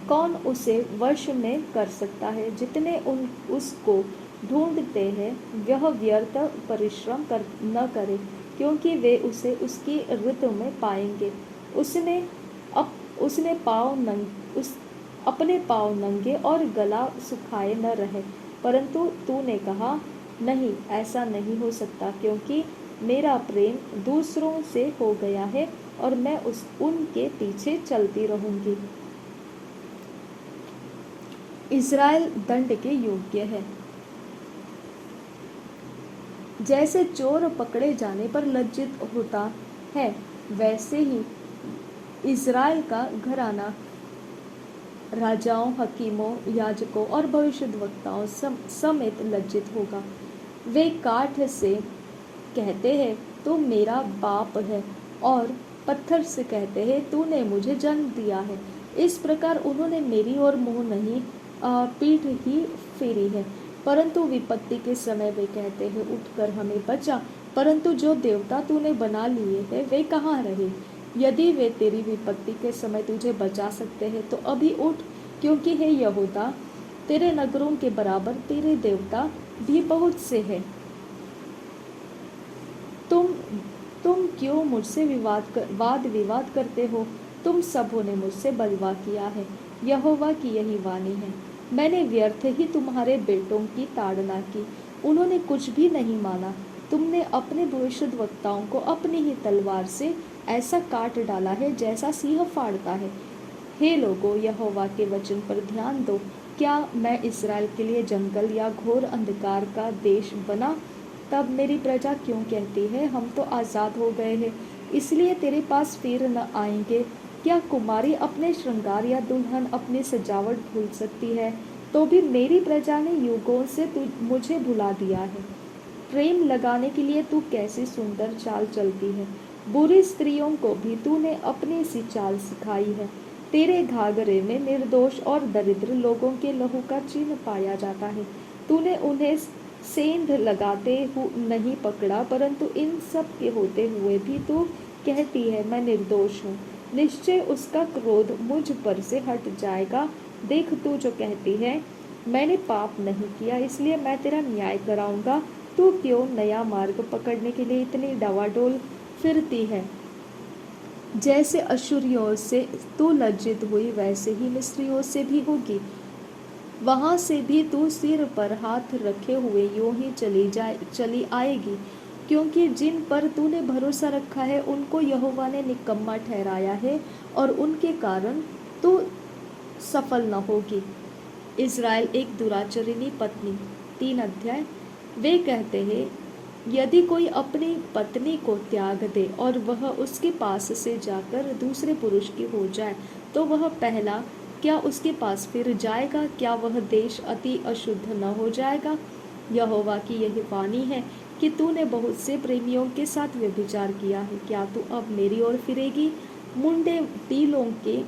कौन उसे वश में कर सकता है? जितने उसको ढूंढते हैं वह व्यर्थ परिश्रम न करे, क्योंकि वे उसे उसकी ऋतु में पाएंगे। उसने अपने पाँव नंगे और गला सुखाए न रहे। परंतु तूने कहा, नहीं, ऐसा नहीं हो सकता, क्योंकि मेरा प्रेम दूसरों से हो गया है और मैं उनके पीछे चलती रहूंगी। इज़राइल दंड के योग्य है। जैसे चोर पकड़े जाने पर लज्जित होता है, वैसे ही इज़राइल का घराना राजाओं, हकीमों, याजकों और भविष्यद्वक्ताओं समेत लज्जित होगा। वे काठ से कहते हैं, तू मेरा बाप है, और पत्थर से कहते हैं, तूने मुझे जन्म दिया है। इस प्रकार उन्होंने मेरी ओर मुंह नहीं, पीठ ही फेरी है। परंतु विपत्ति के समय वे कहते हैं, उठकर हमें बचा। परंतु जो देवता तूने बना लिए हैं, वे कहाँ रहे? यदि वे तेरी विपत्ति के समय तुझे बचा सकते हैं तो अभी उठ, क्योंकि हे यहूदा, तेरे नगरों के बराबर तेरे देवता भी बहुत से हैं। तुम क्यों मुझसे वाद विवाद करते हो? तुम सबों ने मुझसे बलवा किया है। यहोवा की यही वाणी है, मैंने व्यर्थ ही तुम्हारे बेटों की ताड़ना की, उन्होंने कुछ भी नहीं माना। तुमने अपने भविष्यद्वक्ताओं को अपनी ही तलवार से ऐसा काट डाला है जैसा सिंह फाड़ता है। हे लोगों, यहोवा के वचन पर ध्यान दो। क्या मैं इस्राएल के लिए जंगल या घोर अंधकार का देश बना? तब मेरी प्रजा क्यों कहती है, हम तो आज़ाद हो गए हैं, इसलिए तेरे पास फिर न आएंगे? क्या कुमारी अपने श्रृंगार या दुल्हन अपनी सजावट भूल सकती है? तो भी मेरी प्रजा ने युगों से मुझे भुला दिया है। प्रेम लगाने के लिए तू कैसी सुंदर चाल चलती है। बुरी स्त्रियों को भी तूने अपनी सी चाल सिखाई है। तेरे घाघरे में निर्दोष और दरिद्र लोगों के लहू का चिन्ह पाया जाता है। तूने उन्हें सेंध लगाते नहीं पकड़ा, परंतु इन सब के होते हुए भी तू कहती है, मैं निर्दोष हूँ। निश्चय उसका क्रोध मुझ पर से हट जाएगा। देख, तू जो कहती है, मैंने पाप नहीं किया, इसलिए मैं तेरा न्याय कराऊंगा। तू क्यों नया मार्ग पकड़ने के लिए इतनी डवाडोल फिरती है? जैसे अशुरियों से तू लज्जित हुई, वैसे ही मिस्रियों से भी होगी। वहां से भी तू सिर पर हाथ रखे हुए यूं ही चली आएगी, क्योंकि जिन पर तूने भरोसा रखा है उनको यहोवा ने निकम्मा ठहराया है, और उनके कारण तू सफल न होगी। इज़राइल एक दुराचरिणी पत्नी। 3 अध्याय। वे कहते हैं, यदि कोई अपनी पत्नी को त्याग दे और वह उसके पास से जाकर दूसरे पुरुष की हो जाए, तो वह पहला क्या उसके पास फिर जाएगा? क्या वह देश अति अशुद्ध न हो जाएगा? यहोवा की यही वाणी है कि तूने बहुत से प्रेमियों के साथ व्यभिचार किया है। क्या तू अब मेरी ओर फिरेगी? मुंडे टीलों के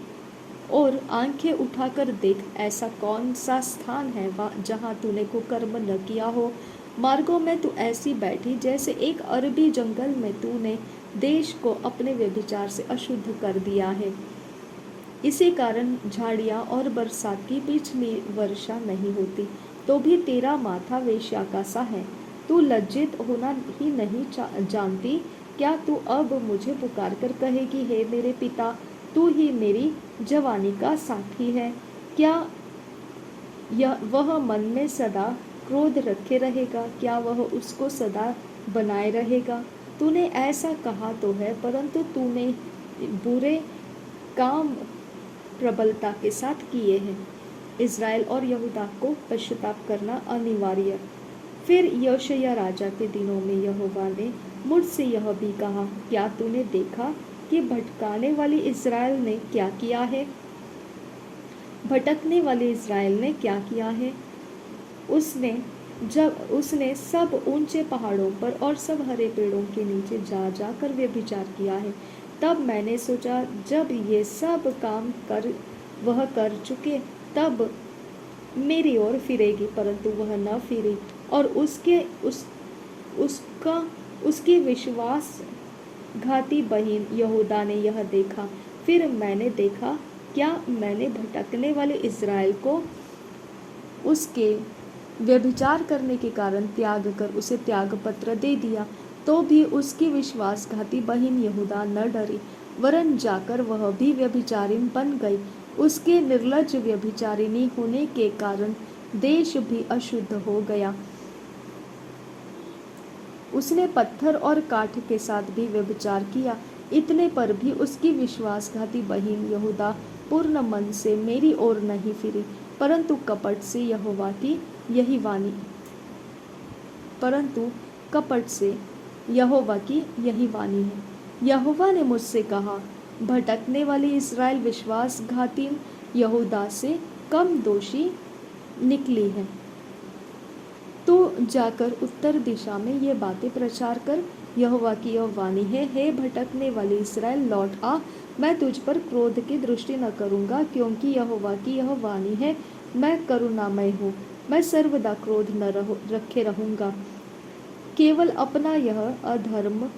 और आंखें उठाकर देख, ऐसा कौन सा स्थान है जहाँ तूने कुकर्म न किया हो? मार्गों में तू ऐसी बैठी जैसे एक अरबी जंगल में तूने देश को अपने व्यभिचार से अशुद्ध कर दिया है। इसी कारण झाड़ियाँ और बरसात की पिछली वर्षा नहीं होती, तो भी तेरा माथा वेश्या का सा है। तू लज्जित होना ही नहीं जानती? क्या तू अब मुझे पुकार कर कहेगी, हे मेरे पिता, तू ही मेरी जवानी का साथी है? क्या वह मन में सदा क्रोध रखे रहेगा? क्या वह उसको सदा बनाए रहेगा? तूने ऐसा कहा तो है, परंतु तूने बुरे काम प्रबलता के साथ किए हैं। इज़राइल और यहूदा को पश्चाताप करना अनिवार्य। फिर योशिय्याह राजा के दिनों में यहोवा ने मुझसे यह भी कहा, क्या तूने देखा कि भटकाने वाली इज़राइल ने क्या किया है। भटकने वाले इज़राइल ने क्या किया है? उसने सब ऊंचे पहाड़ों पर और सब हरे पेड़ों के नीचे जा जाकर व्यभिचार किया है। तब मैंने सोचा, जब ये सब काम वह कर चुके तब मेरी ओर फिरेगी, परंतु वह न फिरी और उसकी विश्वासघाती बहन यहूदा ने यह देखा। फिर मैंने देखा, क्या मैंने भटकने वाले इज़राइल को उसके व्यभिचार करने के कारण त्याग कर उसे त्यागपत्र दे दिया, तो भी उसकी विश्वासघाती बहन यहूदा न डरी, वरन जाकर वह भी व्यभिचारिणी बन गई। उसके निर्लज्ज व्यभिचारिणी होने के कारण देश भी अशुद्ध हो गया। उसने पत्थर और काठ के साथ भी व्यभिचार किया। इतने पर भी उसकी विश्वासघाती बहन यहूदा पूर्ण मन से मेरी ओर नहीं फिरी, परंतु कपट से यहोवा की यही वाणी है। यहोवा ने मुझसे कहा, भटकने वाली इज़राइल विश्वासघाती यहूदा से कम दोषी निकली है। तो जाकर उत्तर दिशा में ये बातें प्रचार कर, यहोवा की यह वाणी है, हे भटकने वाली इज़राइल, लौट आ, मैं तुझ पर क्रोध की दृष्टि न करूँगा, क्योंकि यहोवा की यह वाणी है, मैं करुणामय हूँ, मैं सर्वदा क्रोध न रखे रहूँगा। केवल अपना यह अधर्म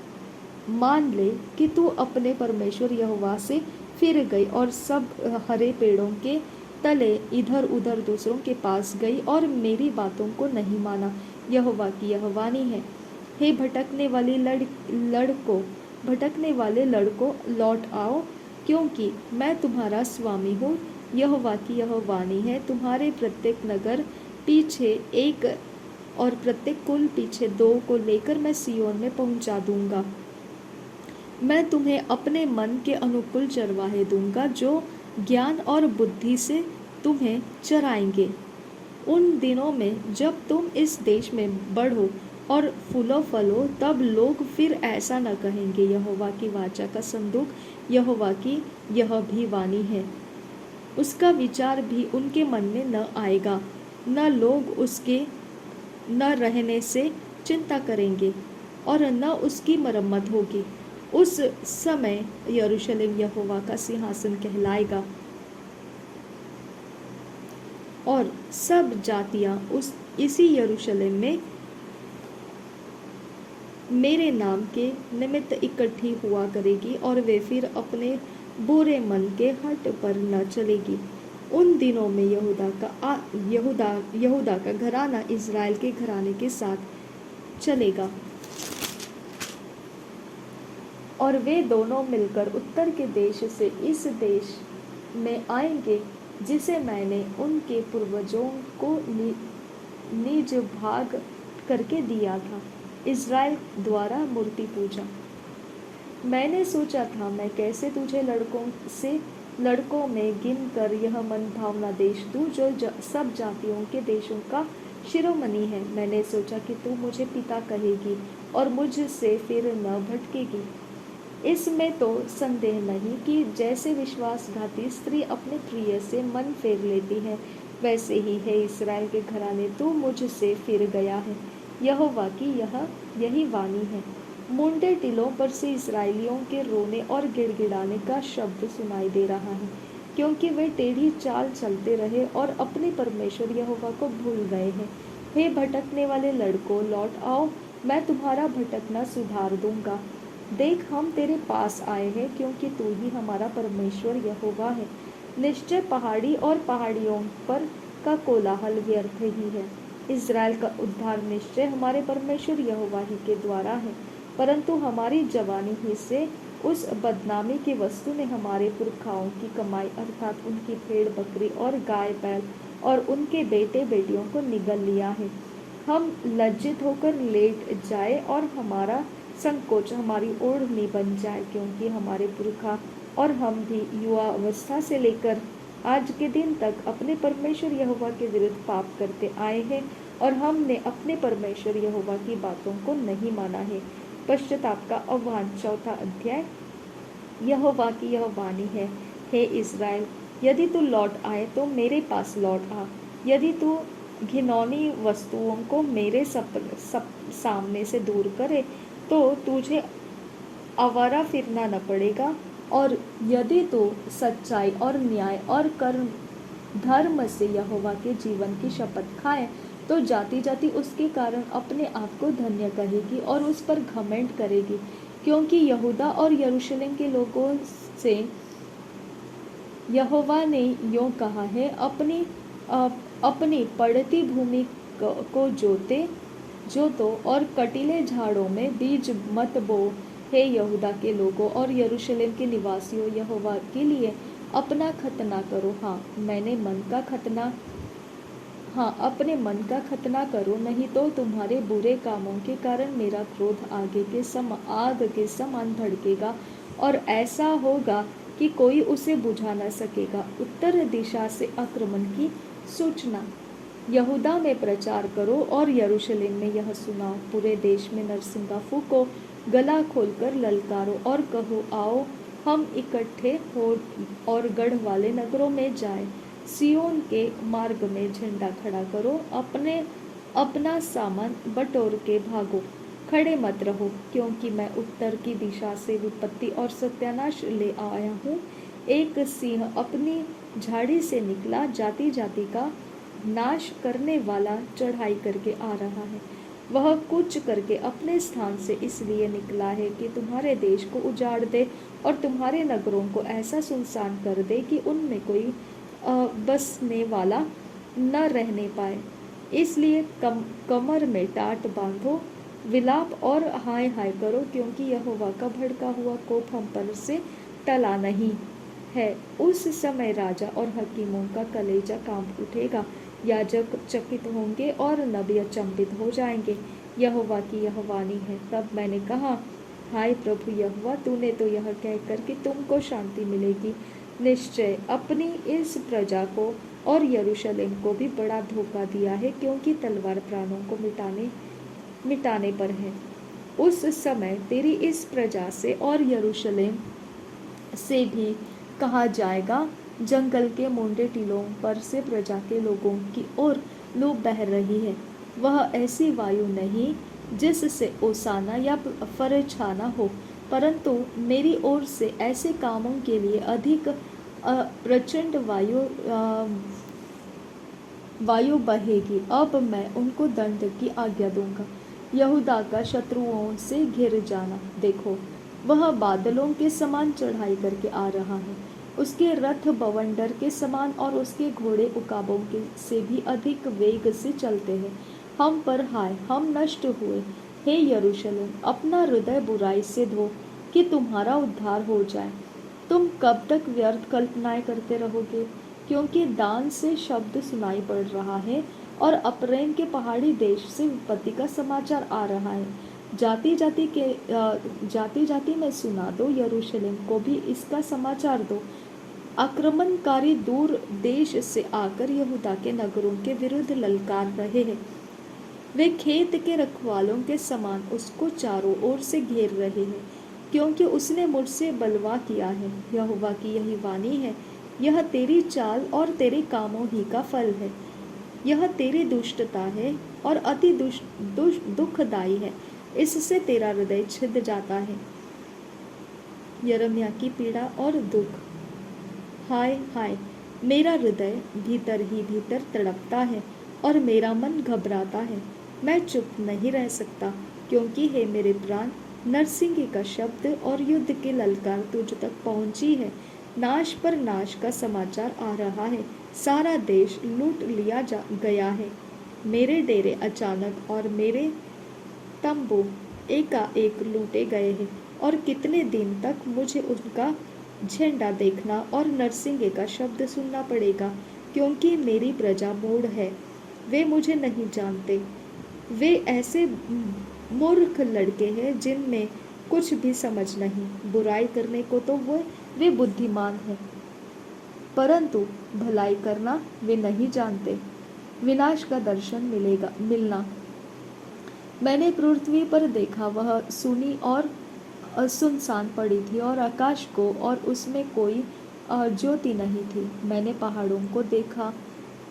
मान ले कि तू अपने परमेश्वर यहोवा से फिर गई और सब हरे पेड़ों के तले इधर उधर दूसरों के पास गई और मेरी बातों को नहीं माना। यहोवा की यह वाणी है, हे भटकने वाले लड़कों, लौट आओ, क्योंकि मैं तुम्हारा स्वामी हूँ। यहोवा की यह वाणी है, तुम्हारे प्रत्येक नगर पीछे एक और प्रत्येक कुल पीछे 2 को लेकर मैं सिय्योन में पहुंचा दूंगा। मैं तुम्हें अपने मन के अनुकूल चरवाहे दूंगा, जो ज्ञान और बुद्धि से तुम्हें चराएंगे। उन दिनों में जब तुम इस देश में बढ़ो और फूलो फलो, तब लोग फिर ऐसा न कहेंगे, यहोवा की वाचा का संदूक, यहोवा की यह भी वाणी है। उसका विचार भी उनके मन में न आएगा, न लोग उसके न रहने से चिंता करेंगे और न उसकी मरम्मत होगी। उस समय यरूशलेम यहोवा का सिंहासन कहलाएगा और सब जातियां इसी यरूशलेम में मेरे नाम के निमित्त इकट्ठी हुआ करेगी और वे फिर अपने बुरे मन के हट पर न चलेगी। उन दिनों में यहूदा का घराना इज़राइल के घराने के साथ चलेगा और वे दोनों मिलकर उत्तर के देश से इस देश में आएंगे, जिसे मैंने उनके पूर्वजों को निज भाग करके दिया था। इज़राइल द्वारा मूर्ति पूजा। मैंने सोचा था, मैं कैसे तुझे लड़कों में गिन कर यह मन भावना देश दूँ, जो सब जातियों के देशों का शिरोमणि है। मैंने सोचा कि तू मुझे पिता कहेगी और मुझसे फिर न भटकेगी। इसमें तो संदेह नहीं कि जैसे विश्वासघाती स्त्री अपने प्रिय से मन फेर लेती है, वैसे ही है इज़राइल के घराने, तू मुझसे फिर गया है। यहोवा की यही वाणी है। मुंडे टीलों पर से इस्राएलियों के रोने और गिड़गिड़ाने का शब्द सुनाई दे रहा है, क्योंकि वे टेढ़ी चाल चलते रहे और अपने परमेश्वर यहोवा को भूल गए हैं। हे भटकने वाले लड़कों, लौट आओ, मैं तुम्हारा भटकना सुधार दूंगा। देख, हम तेरे पास आए हैं, क्योंकि तू ही हमारा परमेश्वर यहोवा है। निश्चय पहाड़ी और पहाड़ियों पर का कोलाहल व्यर्थ ही है। इज़राइल का उद्धार निश्चय हमारे परमेश्वर यहोवा ही के द्वारा है, परंतु हमारी जवानी ही से उस बदनामी की वस्तु ने हमारे पुरखाओं की कमाई अर्थात उनकी भेड़ बकरी और गाय बैल और उनके बेटे बेटियों को निगल लिया है। हम लज्जित होकर लेट जाए और हमारा संकोच हमारी ओढ़नी बन जाए, क्योंकि हमारे पुरखा और हम भी युवा अवस्था से लेकर आज के दिन तक अपने परमेश्वर यहोवा के विरुद्ध पाप करते आए हैं और हमने अपने परमेश्वर यहोवा की बातों को नहीं माना है। पश्चाताप का आह्वान, 4 अध्याय यहोवा की यह वाणी है, हे इज़राइल, यदि तू लौट आए तो मेरे पास लौट आ। यदि तू घिनौनी वस्तुओं को मेरे सामने से दूर करे तो तुझे आवारा फिरना न पड़ेगा। और यदि तू सच्चाई और न्याय और कर्म धर्म से यहोवा के जीवन की शपथ खाए तो जाति जाति उसके कारण अपने आप को धन्य कहेगी और उस पर घमंड करेगी, क्योंकि यहूदा और यरूशलेम के लोगों से यहोवा ने यूँ कहा है, अपनी पड़ती भूमि को जोतो और कटीले झाड़ों में बीज मत बो। हे यहूदा के लोगों और यरूशलेम के निवासियों, यहोवा के लिए अपना खतना करो। अपने मन का खतना करो, नहीं तो तुम्हारे बुरे कामों के कारण मेरा क्रोध आग के समान भड़केगा और ऐसा होगा कि कोई उसे बुझा न सकेगा। उत्तर दिशा से आक्रमण की सूचना। यहूदा में प्रचार करो और यरूशलेम में यह सुनाओ। पूरे देश में नरसिंगा फूको, गला खोलकर ललकारो और कहो, आओ हम इकट्ठे हो और गढ़ वाले नगरों में जाएं। सियोन के मार्ग में झंडा खड़ा करो, अपना सामान बटोर के भागो, खड़े मत रहो, क्योंकि मैं उत्तर की दिशा से विपत्ति और सत्यानाश ले आया हूँ। एक सिंह अपनी झाड़ी से निकला, जाति जाति का नाश करने वाला चढ़ाई करके आ रहा है। वह कूच करके अपने स्थान से इसलिए निकला है कि तुम्हारे देश को उजाड़ दे और तुम्हारे नगरों को ऐसा सुनसान कर दे कि उनमें कोई बसने वाला न रहने पाए। इसलिए कमर में टाट बांधो, विलाप और हाय हाय करो, क्योंकि यहोवा का भड़का हुआ कोप हम पर से टला नहीं है। उस समय राजा और हकीमों का कलेजा कांप उठेगा, याजक चकित होंगे और नबी अचंभित हो जाएंगे। यहोवा की यह वाणी है। तब मैंने कहा, हाय प्रभु यहोवा, तूने तो यह कहकर कि तुमको शांति मिलेगी, निश्चय अपनी इस प्रजा को और यरूशलेम को भी बड़ा धोखा दिया है, क्योंकि तलवार प्राणों को मिटाने पर है। उस समय तेरी इस प्रजा से और यरूशलेम से भी कहा जाएगा, जंगल के मोंडे टीलों पर से प्रजा के लोगों की ओर लू बह रही है। वह ऐसी वायु नहीं जिससे ओसाना या फरछाना हो, परंतु मेरी ओर से ऐसे कामों के लिए अधिक प्रचंड वायु बहेगी। अब मैं उनको दंड की आज्ञा दूंगा। यहूदा का शत्रुओं से घिर जाना। देखो, वह बादलों के समान चढ़ाई करके आ रहा है, उसके रथ बवंडर के समान और उसके घोड़े उकाबों के से भी अधिक वेग से चलते हैं। हम पर हाय, हम नष्ट हुए। हे यरूशलेम, अपना हृदय बुराई से धो कि तुम्हारा उद्धार हो जाए। तुम कब तक व्यर्थ कल्पनाएं करते रहोगे? क्योंकि दान से शब्द सुनाई पड़ रहा है और अप्रेम के पहाड़ी देश से विपत्ति का समाचार आ रहा है। जाति जाति में सुना दो, यरूशलेम को भी इसका समाचार दो। आक्रमणकारी दूर देश से आकर यहूदा के नगरों के विरुद्ध ललकार रहे हैं। वे खेत के रखवालों के समान उसको चारों ओर से घेर रहे हैं, क्योंकि उसने मुझसे बलवा किया है। यहोवा की यही वाणी है, यह तेरी चाल और तेरे कामों ही का फल है। यह तेरी दुष्टता है और अति दुखदाई है, इससे तेरा हृदय छिद जाता है। यिर्मयाह की पीड़ा और दुख। हाय हाय, मेरा हृदय भीतर ही भीतर तड़पता है और मेरा मन घबराता है। मैं चुप नहीं रह सकता, क्योंकि हे मेरे प्राण, नरसिंगे का शब्द और युद्ध की ललकार तुझ तक पहुंची है। नाश पर नाश का समाचार आ रहा है, सारा देश लूट लिया गया है। मेरे डेरे अचानक और मेरे तंबू एकाएक लूटे गए हैं, और कितने दिन तक मुझे उनका झंडा देखना और नरसिंगे का शब्द सुनना पड़ेगा, क्योंकि मेरी प्रजा मूढ़ है, वे मुझे नहीं जानते। वे ऐसे मूर्ख लड़के हैं जिनमें कुछ भी समझ नहीं। बुराई करने को तो वे बुद्धिमान हैं, परंतु भलाई करना वे नहीं जानते। विनाश का दर्शन मिलना। मैंने पृथ्वी पर देखा, वह सुनी और सुनसान पड़ी थी और आकाश को और उसमें कोई ज्योति नहीं थी। मैंने पहाड़ों को देखा,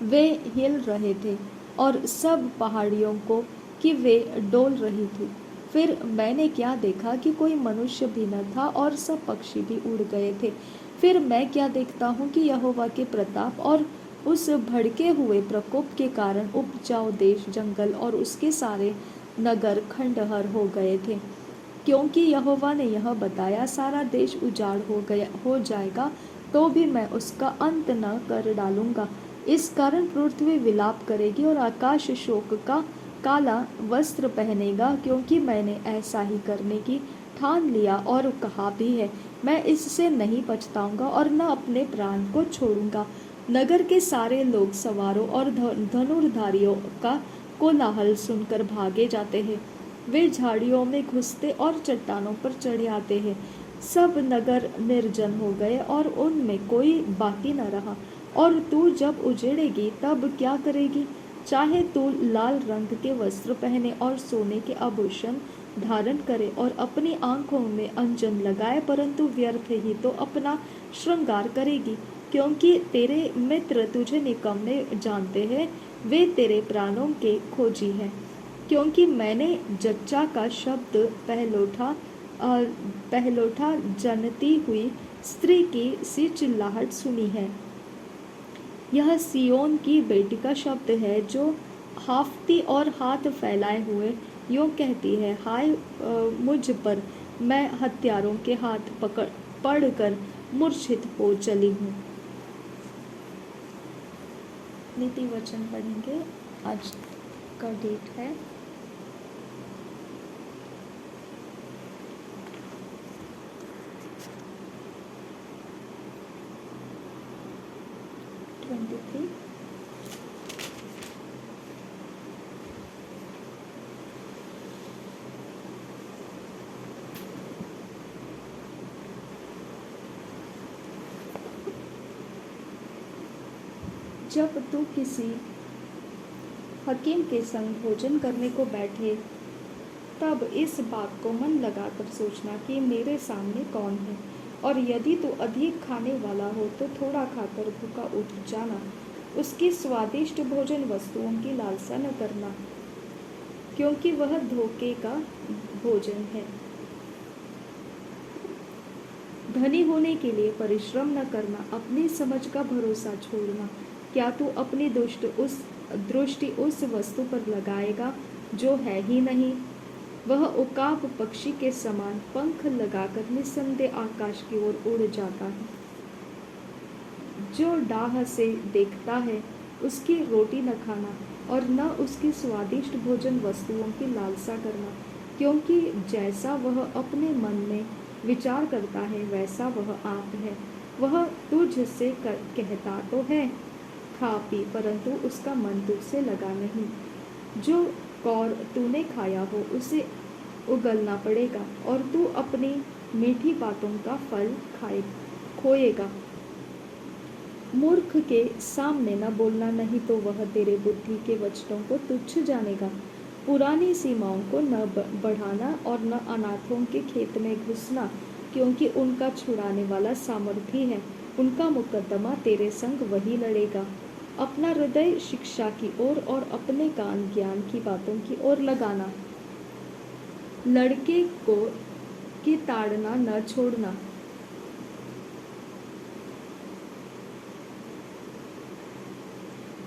वे हिल रहे थे और सब पहाड़ियों को कि वे डोल रही थी। फिर मैंने क्या देखा कि कोई मनुष्य भी न था और सब पक्षी भी उड़ गए थे। फिर मैं क्या देखता हूँ कि यहोवा के प्रताप और उस भड़के हुए प्रकोप के कारण उपजाऊ देश, जंगल और उसके सारे नगर खंडहर हो गए थे। क्योंकि यहोवा ने यह बताया, सारा देश उजाड़ हो जाएगा, तो भी मैं उसका अंत न कर डालूंगा। इस कारण पृथ्वी विलाप करेगी और आकाश शोक का काला वस्त्र पहनेगा, क्योंकि मैंने ऐसा ही करने की ठान लिया और कहा भी है। मैं इससे नहीं पछताऊंगा और न अपने प्राण को छोड़ूंगा। नगर के सारे लोग सवारों और धनुर्धारियों का कोलाहल सुनकर भागे जाते हैं। वे झाड़ियों में घुसते और चट्टानों पर चढ़ आते हैं। सब नगर निर्जन हो गए और उनमें कोई बाकी न रहा। और तू जब उजड़ेगी तब क्या करेगी? चाहे तू लाल रंग के वस्त्र पहने और सोने के आभूषण धारण करे और अपनी आंखों में अंजन लगाए, परंतु व्यर्थ ही तो अपना श्रृंगार करेगी, क्योंकि तेरे मित्र तुझे निकम्मे जानते हैं, वे तेरे प्राणों के खोजी हैं। क्योंकि मैंने जच्चा का शब्द पहलोठा जनती हुई स्त्री की सी चिल्लाहट सुनी है। यह सियोन की बेटी का शब्द है, जो हाफती और हाथ फैलाए हुए यूँ कहती है, हाय मुझ पर, मैं हत्यारों के हाथ पड़कर मूर्छित हो चली हूँ। नीति वचन पढ़ेंगे। आज का डेट है 23। जब तू किसी हकीम के संग भोजन करने को बैठे, तब इस बात को मन लगाकर सोचना कि मेरे सामने कौन है, और यदि तू अधिक खाने वाला हो तो थोड़ा खाकर भूखा उठ जाना। उसकी स्वादिष्ट भोजन वस्तुओं की लालसा न करना, क्योंकि वह धोखे का भोजन है। धनी होने के लिए परिश्रम न करना, अपनी समझ का भरोसा छोड़ना। क्या तू अपनी दृष्टि उस वस्तु पर लगाएगा जो है ही नहीं? वह उकाब पक्षी के समान पंख लगाकर निस्संदेह आकाश की ओर उड़ जाता है। जो डाह से देखता है, उसकी रोटी न खाना और न उसकी स्वादिष्ट भोजन वस्तुओं की लालसा करना, क्योंकि जैसा वह अपने मन में विचार करता है, वैसा वह आप है। वह तुझसे कहता तो है, खा पी, परंतु उसका मन तुझसे लगा नहीं। जो कौर तूने खाया हो, उसे उगलना पड़ेगा और तू अपनी मीठी बातों का फल खोएगा। मूर्ख के सामने न बोलना, नहीं तो वह तेरे बुद्धि के वचनों को तुच्छ जानेगा। पुरानी सीमाओं को न बढ़ाना और न अनाथों के खेत में घुसना, क्योंकि उनका छुड़ाने वाला सामर्थी है। उनका मुकदमा तेरे संग वही लड़ेगा। अपना हृदय शिक्षा की ओर और अपने कान ज्ञान की बातों की ओर लगाना। लड़के को की ताड़ना न छोड़ना,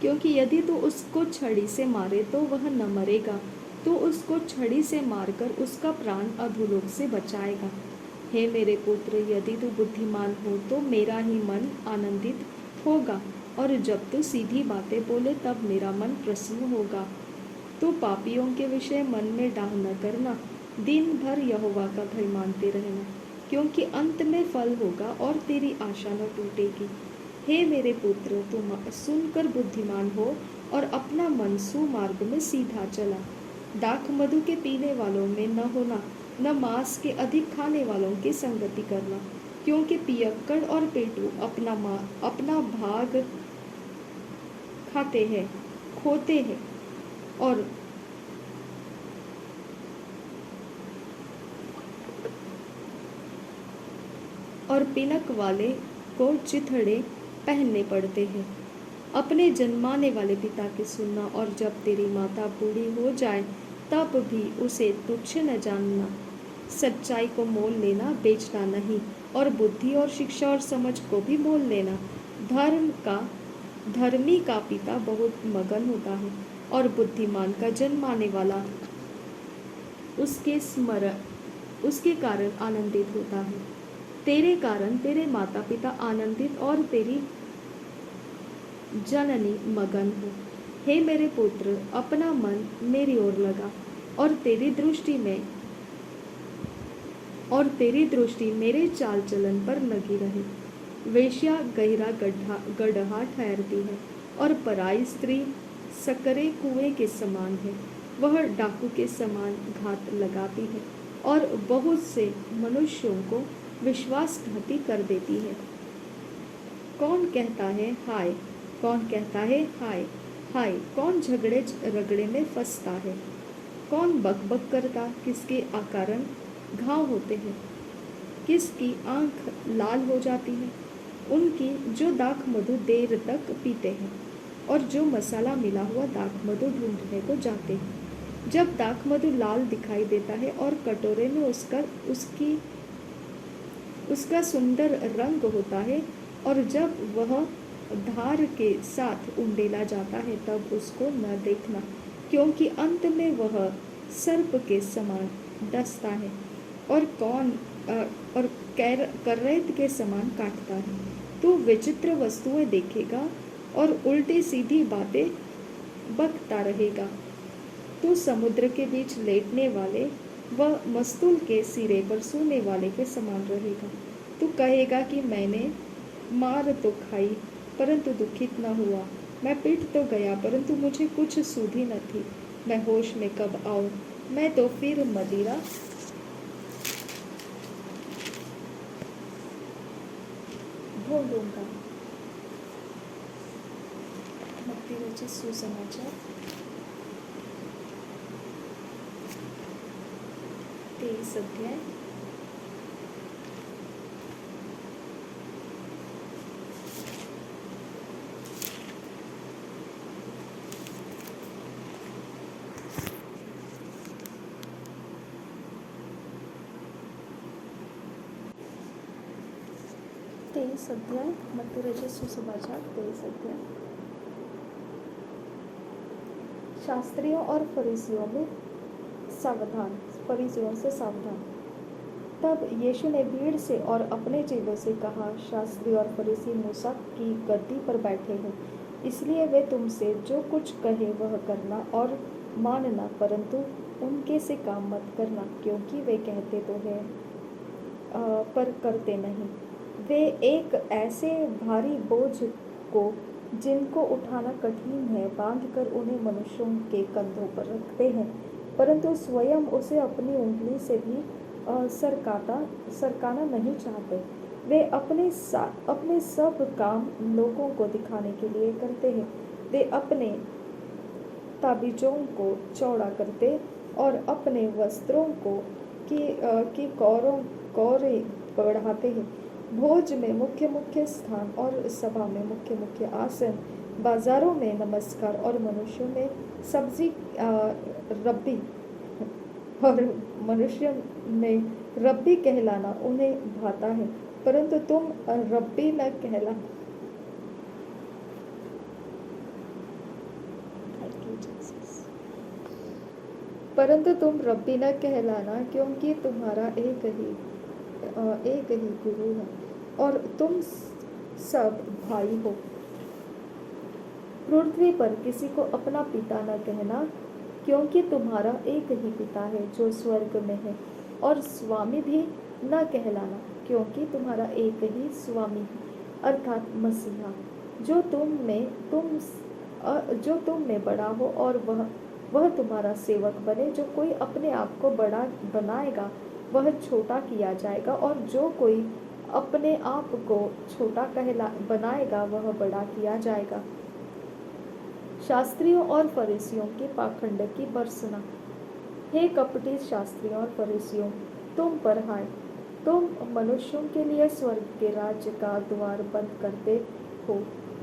क्योंकि यदि तू उसको छड़ी से मारे तो वह न मरेगा, तो उसको छड़ी से मारकर उसका प्राण अधोलोक से बचाएगा। हे मेरे पुत्र, यदि तू बुद्धिमान हो तो मेरा ही मन आनंदित होगा, और जब तू सीधी बातें बोले तब मेरा मन प्रसन्न होगा। तू पापियों के विषय मन में डाह न करना, दिन भर यहोवा का भय मानते रहना, क्योंकि अंत में फल होगा और तेरी आशा न टूटेगी। हे मेरे पुत्र, तुम सुनकर बुद्धिमान हो और अपना मन सुमार्ग में सीधा चला। दाख मधु के पीने वालों में न होना, न मांस के अधिक खाने वालों की संगति करना, क्योंकि पियक्कड़ और पेटू अपना भाग खाते हैं, खोते हैं, और पिनक वाले को चिथड़े पहनने पड़ते हैं। अपने जन्माने वाले पिता की सुनना, और जब तेरी माता बूढ़ी हो जाए तब भी उसे तुच्छ न जानना। सच्चाई को मोल लेना, बेचना नहीं, और बुद्धि और शिक्षा और समझ को भी मोल लेना। धर्मी का पिता बहुत मगन होता है, और बुद्धिमान का जन्माने वाला उसके कारण आनंदित होता है। तेरे कारण तेरे माता पिता आनंदित और तेरी जननी मगन हो। हे मेरे पुत्र, अपना मन मेरी ओर लगा, और तेरी दृष्टि मेरे चाल चलन पर लगी रहे। वेश्या गहरा गड्ढा ठहरती है, और पराई स्त्री सकरे कुएं के समान है। वह डाकू के समान घात लगाती है, और बहुत से मनुष्यों को विश्वासघाती कर देती है। कौन कहता है हाय, कौन कहता है हाय हाय, कौन झगड़े रगड़े में फंसता है, कौन बकबक करता, किसके अकारण घाव होते हैं, किसकी आंख लाल हो जाती है। उनकी जो दाख मधु देर तक पीते हैं, और जो मसाला मिला हुआ दाख मधु ढूंढने को जाते हैं। जब दाख मधु लाल दिखाई देता है और कटोरे में उसका सुंदर रंग होता है, और जब वह धार के साथ उंडेला जाता है, तब उसको न देखना, क्योंकि अंत में वह सर्प के समान डसता है, और करैत के समान काटता है। तू विचित्र वस्तुएं देखेगा और उल्टी सीधी बातें बकता रहेगा। तू समुद्र के बीच लेटने वाले व मस्तूल के सिरे पर सोने वाले के समान रहेगा। तू कहेगा कि मैंने मार तो खाई परंतु दुखित न हुआ, मैं पिट तो गया परंतु मुझे कुछ सुधि न थी। मैं होश में कब आऊं, मैं तो फिर मदिरा ढूंढूंगा। भक्ति रचित सुसमाचार 23 अध्याय। भक्ति रचित सुसमाचार 23 अध्याय। शास्त्रियों और फरीसियों से सावधान। तब यीशु ने भीड़ से और अपने चेलों से कहा, शास्त्री और फरीसी मूसा की गद्दी पर बैठे हैं, इसलिए वे तुमसे जो कुछ कहे वह करना और मानना, परंतु उनके से काम मत करना, क्योंकि वे कहते तो हैं पर करते नहीं। वे एक ऐसे भारी बोझ को जिनको उठाना कठिन है बांधकर उन्हें मनुष्यों के कंधों पर रखते हैं, परंतु स्वयं उसे अपनी उंगली से भी सरकाना नहीं चाहते। वे अपने सब काम लोगों को दिखाने के लिए करते हैं। वे अपने ताबीजों को चौड़ा करते और अपने वस्त्रों की कौरे बढ़ाते हैं। भोज में मुख्य मुख्य स्थान और सभा में मुख्य मुख्य आसन, बाजारों में नमस्कार और मनुष्यों में रब्बी कहलाना उन्हें भाता है, परंतु तुम रब्बी न कहलाना, क्योंकि तुम्हारा एक ही गुरु है और तुम सब भाई हो। पृथ्वी पर किसी को अपना पिता न कहना, क्योंकि तुम्हारा एक ही पिता है जो स्वर्ग में है, और स्वामी भी न कहलाना, क्योंकि तुम्हारा एक ही स्वामी है, अर्थात मसीहा, जो तुम में बड़ा हो, और वह तुम्हारा सेवक बने। जो कोई अपने आप को बड़ा बनाएगा वह छोटा किया जाएगा, और जो कोई अपने आप को छोटा बनाएगा वह बड़ा किया जाएगा। शास्त्रियों और फरीसियों के पाखंड की भर्त्सना। हे कपटी शास्त्रियों और फरीसियों, तुम पर हाय, तुम मनुष्यों के लिए स्वर्ग के राज्य का द्वार बंद करते हो,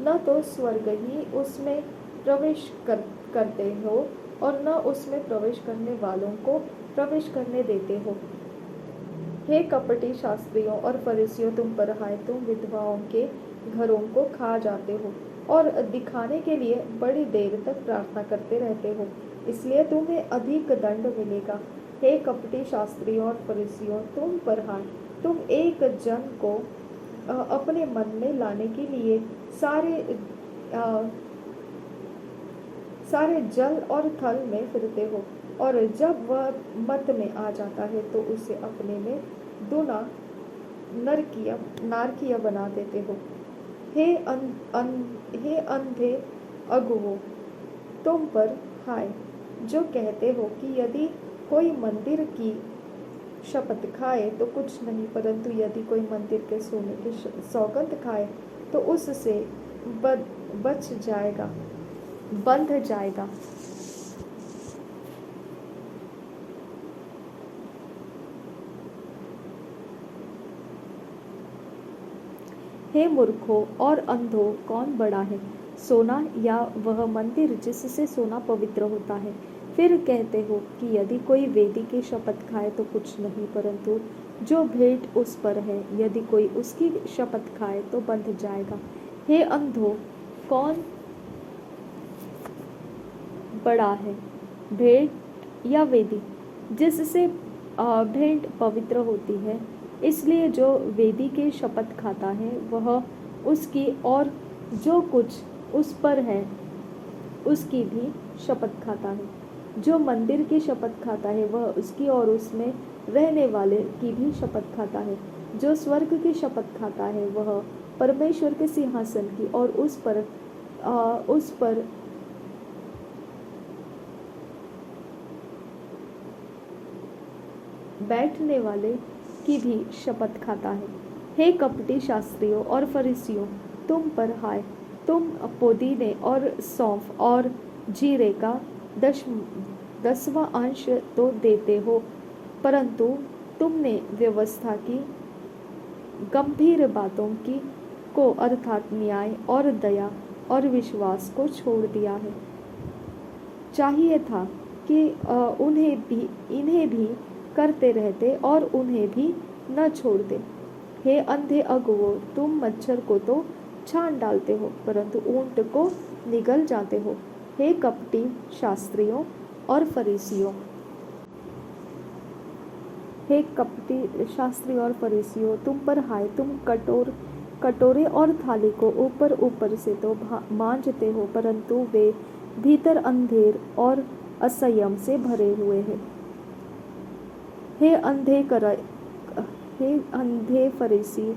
न तो स्वर्ग ही उसमें प्रवेश करते हो और न उसमें प्रवेश करने वालों को प्रवेश करने देते हो। हे कपटी शास्त्रियों और फरीसियों, तुम पर हाय, तुम विधवाओं के घरों को खा जाते हो और दिखाने के लिए बड़ी देर तक प्रार्थना करते रहते हो, इसलिए तुम्हें अधिक दंड मिलेगा। हे कपटी शास्त्रियों और फरीसियों, तुम पर हाय, तुम एक जन को अपने मन में लाने के लिए सारे जल और थल में फिरते हो, और जब वह मत में आ जाता है तो उसे अपने में दूना नारकीय बना देते हो। हे अंधे अगुवो, तुम पर हाय, जो कहते हो कि यदि कोई मंदिर की शपथ खाए तो कुछ नहीं, परंतु यदि कोई मंदिर के सोने की सौगंध खाए तो उससे बंध जाएगा। हे मूर्खों और अंधों, कौन बड़ा है, सोना या वह मंदिर जिससे सोना पवित्र होता है? फिर कहते हो कि यदि कोई वेदी की शपथ खाए तो कुछ नहीं, परंतु जो भेंट उस पर है, यदि कोई उसकी शपथ खाए तो बंध जाएगा। हे अंधों, कौन बड़ा है, भेंट या वेदी जिससे भेंट पवित्र होती है? इसलिए जो वेदी की शपथ खाता है वह उसकी और जो कुछ उस पर है उसकी भी शपथ खाता है। जो मंदिर की शपथ खाता है वह उसकी और उसमें रहने वाले की भी शपथ खाता है। जो स्वर्ग की शपथ खाता है वह परमेश्वर के सिंहासन की और उस पर बैठने वाले की भी शपथ खाता है। हे कपटी शास्त्रियों और फरीसियों, तुम पर हाय, तुम पुदीने और सौंफ और जीरे का 10वां अंश तो देते हो, परंतु तुमने व्यवस्था की गंभीर बातों को अर्थात न्याय और दया और विश्वास को छोड़ दिया है। चाहिए था कि इन्हें भी करते रहते और उन्हें भी न छोड़ते। हे अंधे अगुवो, तुम मच्छर को तो छान डालते हो परंतु ऊंट को निगल जाते हो। हे कपटी शास्त्रियों और फरीसियों, हे कपटी शास्त्री और फरीसियों, तुम पर हाय, तुम कटोरे और थाली को ऊपर से तो मांजते हो, परंतु वे भीतर अंधेर और असंयम से भरे हुए हैं। हे अंधे फरीसी,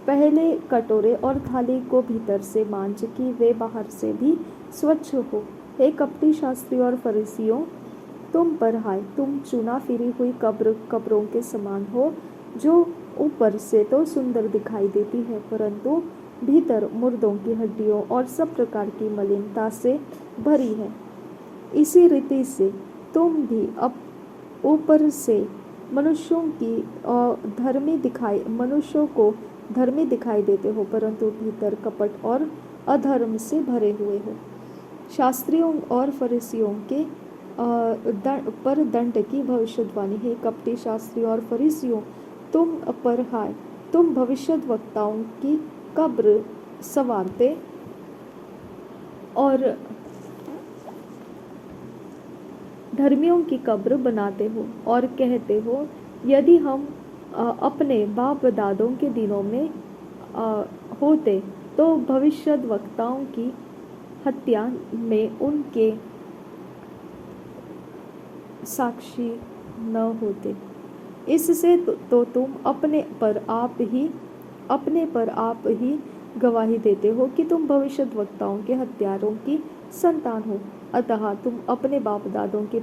पहले कटोरे और थाली को भीतर से मांज कि वे बाहर से भी स्वच्छ हो। हे कपटी शास्त्री और फरीसियों, तुम पर हाय, तुम चुना फिरी हुई कब्रों के समान हो, जो ऊपर से तो सुंदर दिखाई देती है परंतु भीतर मुर्दों की हड्डियों और सब प्रकार की मलिनता से भरी है। इसी रीति से तुम भी अब ऊपर से मनुष्यों को धर्मी दिखाई देते हो, परंतु भीतर कपट और अधर्म से भरे हुए हो। शास्त्रियों और फरीसियों के पर दंड की भविष्यवाणी है। कपटी शास्त्री और फरीसियों, तुम पर हाय, तुम भविष्यद्वक्ताओं की कब्र संवारते और धर्मियों की कब्र बनाते हो और कहते हो, यदि हम अपने बाप दादों के दिनों में होते तो भविष्यद्वक्ताओं की हत्या में उनके साक्षी न होते। इससे तो तुम अपने पर आप ही गवाही देते हो कि तुम भविष्यद्वक्ताओं के हत्यारों की संतान हो। अतः तुम अपने बाप दादों के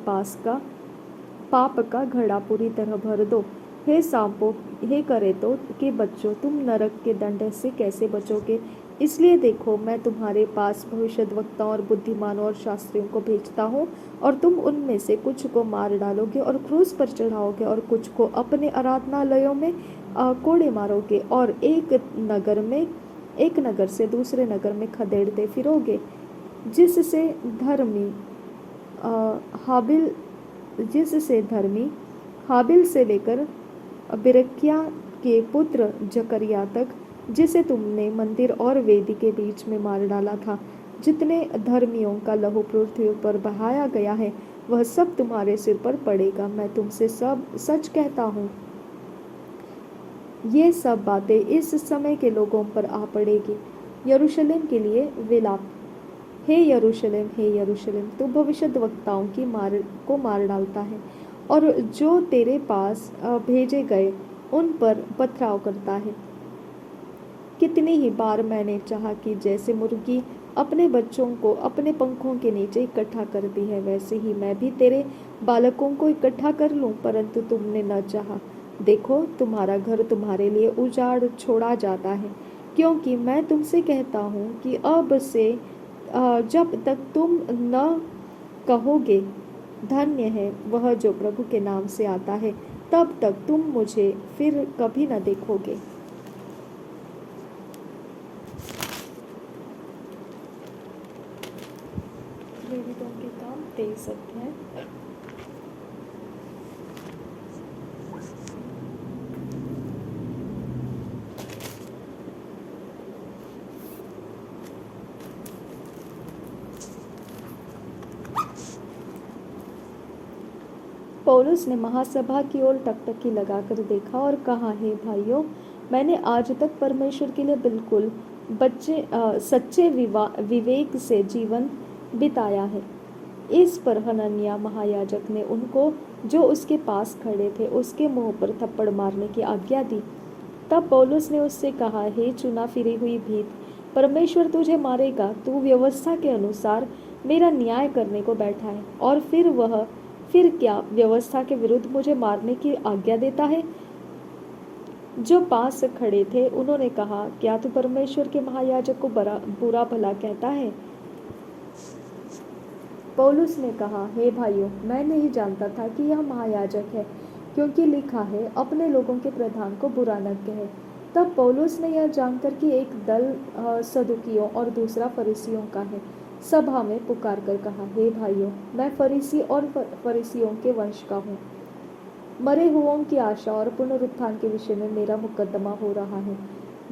पाप का घड़ा पूरी तरह भर दो। हे सांपों, हे करेतों के बच्चों, तुम नरक के दंड से कैसे बचोगे? इसलिए देखो, मैं तुम्हारे पास भविष्यद्वक्ताओं और बुद्धिमानों और शास्त्रियों को भेजता हूँ, और तुम उनमें से कुछ को मार डालोगे और क्रूस पर चढ़ाओगे और कुछ को अपने आराधनालयों में कोड़े मारोगे और एक नगर से दूसरे नगर में खदेड़ते फिरोगे, जिससे धर्मी हाबिल से लेकर बिरक्या के पुत्र जकरिया तक, जिसे तुमने मंदिर और वेदी के बीच में मार डाला था, जितने धर्मियों का लहू पृथ्वी पर बहाया गया है, वह सब तुम्हारे सिर पर पड़ेगा। मैं तुमसे सब सच कहता हूँ, ये सब बातें इस समय के लोगों पर आ पड़ेगी। यरूशलेम के लिए विलाप। हे यरूशलेम, हे यरूशलेम, तू भविष्यद्वक्ताओं को मार डालता है और जो तेरे पास भेजे गए उन पर पथराव करता है। कितनी ही बार मैंने चाहा कि जैसे मुर्गी अपने बच्चों को अपने पंखों के नीचे इकट्ठा करती है, वैसे ही मैं भी तेरे बालकों को इकट्ठा कर लूं, परंतु तुमने न चाहा। देखो, तुम्हारा घर तुम्हारे लिए उजाड़ छोड़ा जाता है, क्योंकि मैं तुमसे कहता हूँ कि अब से जब तक तुम न कहोगे धन्य है वह जो प्रभु के नाम से आता है, तब तक तुम मुझे फिर कभी न देखोगे। प्रेरितों के काम 23 अध्याय। पौलुस ने महासभा की ओर टकटकी लगाकर देखा और कहा, हे भाइयों, मैंने आज तक परमेश्वर के लिए बिल्कुल सच्चे विवेक से जीवन बिताया है। इस पर हनन्याह महायाजक ने उनको जो उसके पास खड़े थे उसके मुंह पर थप्पड़ मारने की आज्ञा दी। तब पौलुस ने उससे कहा, हे चुना फिरी हुई भीत, परमेश्वर तुझे मारेगा। तू व्यवस्था के अनुसार मेरा न्याय करने को बैठा है और फिर क्या व्यवस्था के विरुद्ध मुझे मारने की आज्ञा देता है? जो पास खड़े थे उन्होंने कहा, क्या तू परमेश्वर के महायाजक को बुरा भला कहता है? पौलुस ने कहा, हे भाइयों, मैं नहीं जानता था कि यह महायाजक है, क्योंकि लिखा है, अपने लोगों के प्रधान को बुरा न कहे। तब पौलुस ने यह जानकर कि एक दल सदुकियों और दूसरा फरीसियों का है, सभा में पुकार कर कहा, हे भाइयों, मैं फरीसी और फरीसियों के वंश का हूँ। मरे हुओं की आशा और पुनरुत्थान के विषय में मेरा मुकदमा हो रहा है।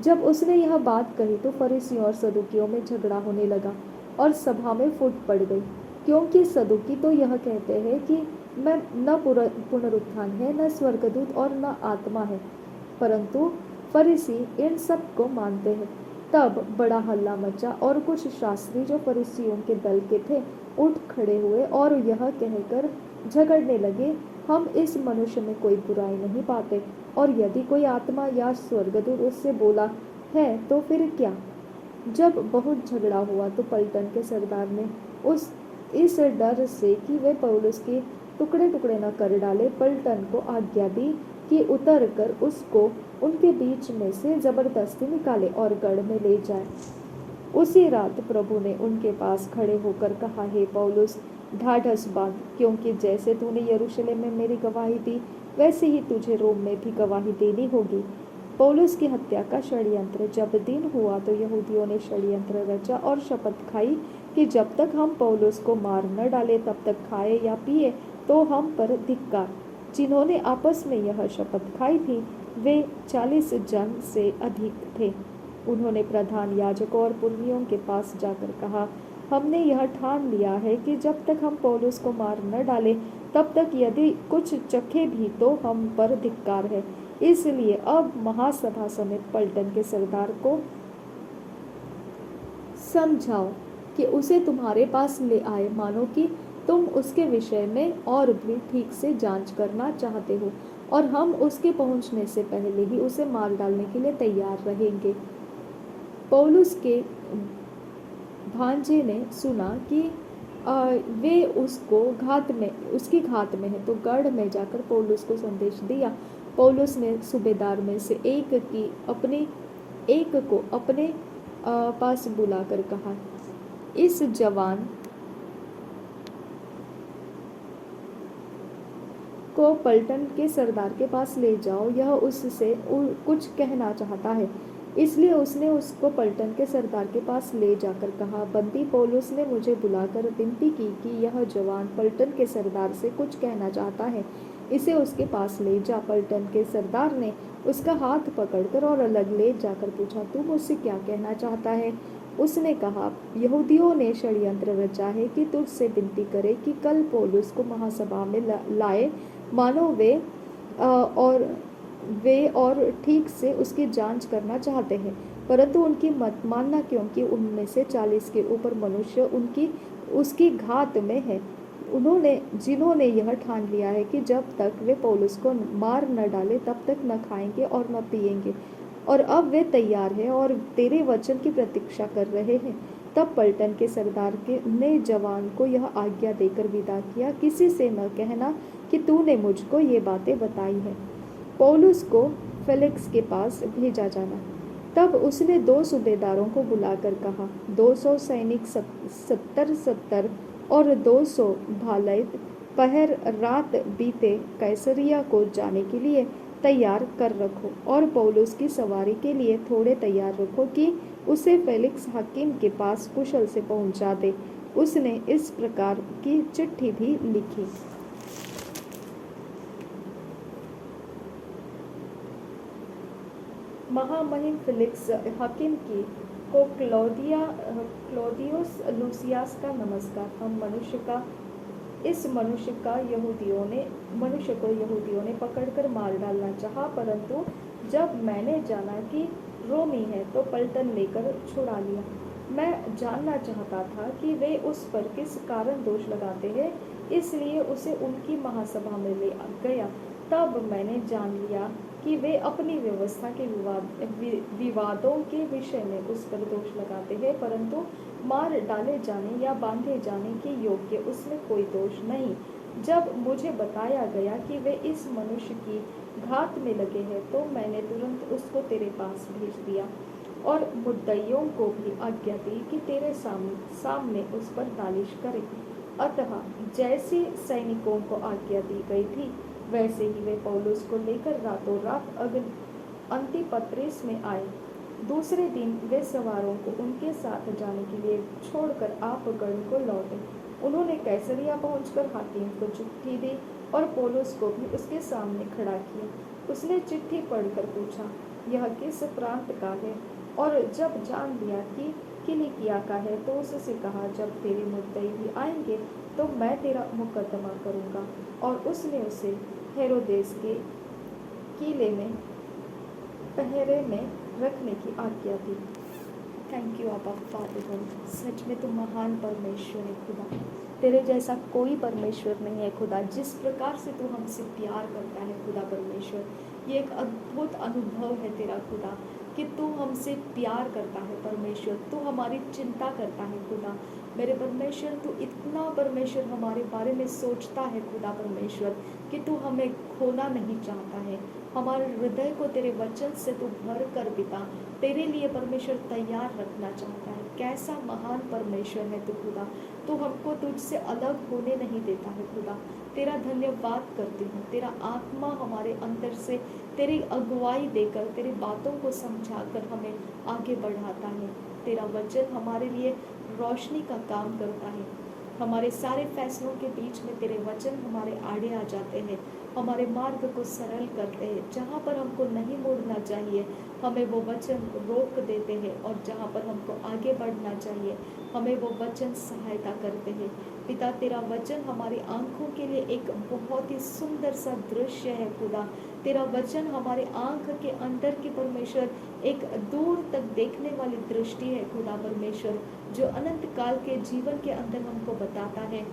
जब उसने यह बात कही तो फरीसियों और सदुकियों में झगड़ा होने लगा और सभा में फूट पड़ गई, क्योंकि सदुकी तो यह कहते हैं कि मैं न पुनरुत्थान है, न स्वर्गदूत और न आत्मा है, परंतु फरीसी इन सब को मानते हैं। तब बड़ा हल्ला मचा और कुछ शास्त्री जो फरीसियों के दल के थे उठ खड़े हुए और यह कहकर झगड़ने लगे, हम इस मनुष्य में कोई बुराई नहीं पाते, और यदि कोई आत्मा या स्वर्गदूत उससे बोला है तो फिर क्या? जब बहुत झगड़ा हुआ तो पलटन के सरदार ने इस डर से कि वे पौलुस के टुकड़े टुकड़े न कर डाले, पलटन को आज्ञा दी कि उतर कर उसको उनके बीच में से जबरदस्ती निकाले और गढ़ में ले जाए। उसी रात प्रभु ने उनके पास खड़े होकर कहा, हे पौलुस, ढाढ़स बांध, क्योंकि जैसे तूने यरूशलेम में मेरी गवाही दी, वैसे ही तुझे रोम में भी गवाही देनी होगी। पौलुस की हत्या का षड्यंत्र। जब दिन हुआ तो यहूदियों ने षड्यंत्र रचा और शपथ खाई कि जब तक हम पौलुस को मार न डाले तब तक खाए या पिए तो हम पर धिक्कार। जिन्होंने आपस में यह शपथ खाई थी वे 40 जन से अधिक थे। उन्होंने प्रधान याजकों और पुरनियों के पास जाकर कहा, हमने यह ठान लिया है कि जब तक हम पौलुस को मार न डाले तब तक यदि कुछ चखे भी तो हम पर धिक्कार है। इसलिए अब महासभा समेत पलटन के सरदार को समझाओ कि उसे तुम्हारे पास ले आए, मानो कि तुम उसके विषय में और भी ठीक से जांच करना चाहते हो, और हम उसके पहुंचने से पहले ही उसे मार डालने के लिए तैयार रहेंगे। पौलुस के भांजे ने सुना कि वे उसकी घात में है, तो गढ़ में जाकर पौलुस को संदेश दिया। पौलुस ने सूबेदार में से एक को अपने पास बुलाकर कहा, इस जवान को पलटन के सरदार के पास ले जाओ, यह उससे कुछ कहना चाहता है। इसलिए उसने उसको पलटन के सरदार के पास ले जाकर कहा, बंदी पौलुस ने मुझे बुलाकर विनती की कि यह जवान पलटन के सरदार से कुछ कहना चाहता है, इसे उसके पास ले जा। पलटन के सरदार ने उसका हाथ पकड़कर और अलग ले जाकर पूछा, तू मुझसे क्या कहना चाहता है? उसने कहा, यहूदियों ने षड्यंत्र रचा है कि तुझसे विनती करे कि कल पौलुस को महासभा में लाए, मानो वे और ठीक से उसकी जांच करना चाहते हैं, परंतु उनकी मत मानना, क्योंकि उनमें से 40 के ऊपर मनुष्य उसकी घात में है। जिन्होंने यह ठान लिया है कि जब तक वे पौलुस को मार न डाले तब तक न खाएंगे और न पिएंगे, और अब वे तैयार हैं और तेरे वचन की प्रतीक्षा कर रहे हैं। तब पलटन के सरदार ने जवान को यह आज्ञा देकर विदा किया, किसी से न कहना कि तूने मुझको ये बातें बताई है। पौलुस को फेलिक्स के पास भेजा जाना। तब उसने 2 सूबेदारों को बुलाकर कहा, 200 सैनिक 70 और 200 भालैत पहर रात बीते कैसरिया को जाने के लिए तैयार कर रखो, और पौलुस की सवारी के लिए थोड़े तैयार रखो कि उसे फेलिक्स हाकिम के पास कुशल से पहुंचा दे। उसने इस प्रकार की चिट्ठी भी लिखी। महामहिम फेलिक्स हाकिम की को क्लौदियुस लूसियास का नमस्कार। इस मनुष्य को यहूदियों ने पकड़कर मार डालना चाहा, परंतु जब मैंने जाना कि रोमी है तो पलटन लेकर छुड़ा लिया। मैं जानना चाहता था कि वे उस पर किस कारण दोष लगाते हैं, इसलिए उसे उनकी महासभा में ले गया। तब मैंने जान लिया कि वे अपनी व्यवस्था के विवादों के विषय में उस पर दोष लगाते हैं, परंतु मार डाले जाने या बांधे जाने के योग्य उसमें कोई दोष नहीं। जब मुझे बताया गया कि वे इस मनुष्य की घात में लगे हैं, तो मैंने तुरंत उसको तेरे पास भेज दिया और मुद्दइयों को भी आज्ञा दी कि तेरे सामने उस पर नालिश करें। अतः जैसे सैनिकों को आज्ञा दी गई थी, वैसे ही वे पौलुस को लेकर रातों रात अंतिपत्रिस में आए। दूसरे दिन वे सवारों को उनके साथ जाने के लिए छोड़कर आपगढ़ को लौटे। उन्होंने कैसरिया पहुंचकर हाकिम को चिट्ठी दी और पौलुस को भी उसके सामने खड़ा किया। उसने चिट्ठी पढ़कर पूछा, यह किस प्रांत का है? और जब जान लिया कि किलिकिया का है, तो उससे कहा, जब तेरे मुद्दई भी आएंगे तो मैं तेरा मुकदमा करूंगा। और उसने उसे हेरोदेस के किले में पहरे में रखने की आज्ञा दी। थैंक यू आबा फादर, सच में तुम महान परमेश्वर है खुदा। तेरे जैसा कोई परमेश्वर नहीं है खुदा। जिस प्रकार से तू हमसे प्यार करता है खुदा परमेश्वर, ये एक अद्भुत अनुभव है तेरा खुदा, कि तू हमसे प्यार करता है परमेश्वर। तू हमारी चिंता करता है खुदा मेरे परमेश्वर। तू इतना परमेश्वर हमारे बारे में सोचता है खुदा परमेश्वर, कि तू हमें खोना नहीं चाहता है। हमारे हृदय को तेरे वचन से तू भर कर पिता तेरे लिए परमेश्वर तैयार रखना चाहता है। कैसा महान परमेश्वर है तू खुदा। तू हमको तुझसे अलग होने नहीं देता है खुदा। तेरा धन्यवाद करती हूँ। तेरा आत्मा हमारे अंदर से तेरी अगुवाई देकर, तेरी बातों को समझाकर हमें आगे बढ़ाता है। तेरा वचन हमारे लिए रोशनी का काम करता है। हमारे सारे फैसलों के बीच में तेरे वचन हमारे आड़े आ जाते हैं, हमारे मार्ग को सरल करते हैं। जहाँ पर हमको नहीं मुड़ना चाहिए, हमें वो वचन रोक देते हैं, और जहाँ पर हमको आगे बढ़ना चाहिए, हमें वो वचन सहायता करते हैं। पिता, तेरा वचन हमारी आंखों के लिए एक बहुत ही सुंदर सा दृश्य है खुदा। तेरा वचन हमारे आंख के अंदर की परमेश्वर एक दूर तक देखने वाली दृष्टि है खुदा परमेश्वर, जो अनंत काल के जीवन के अंदर हमको बताता है,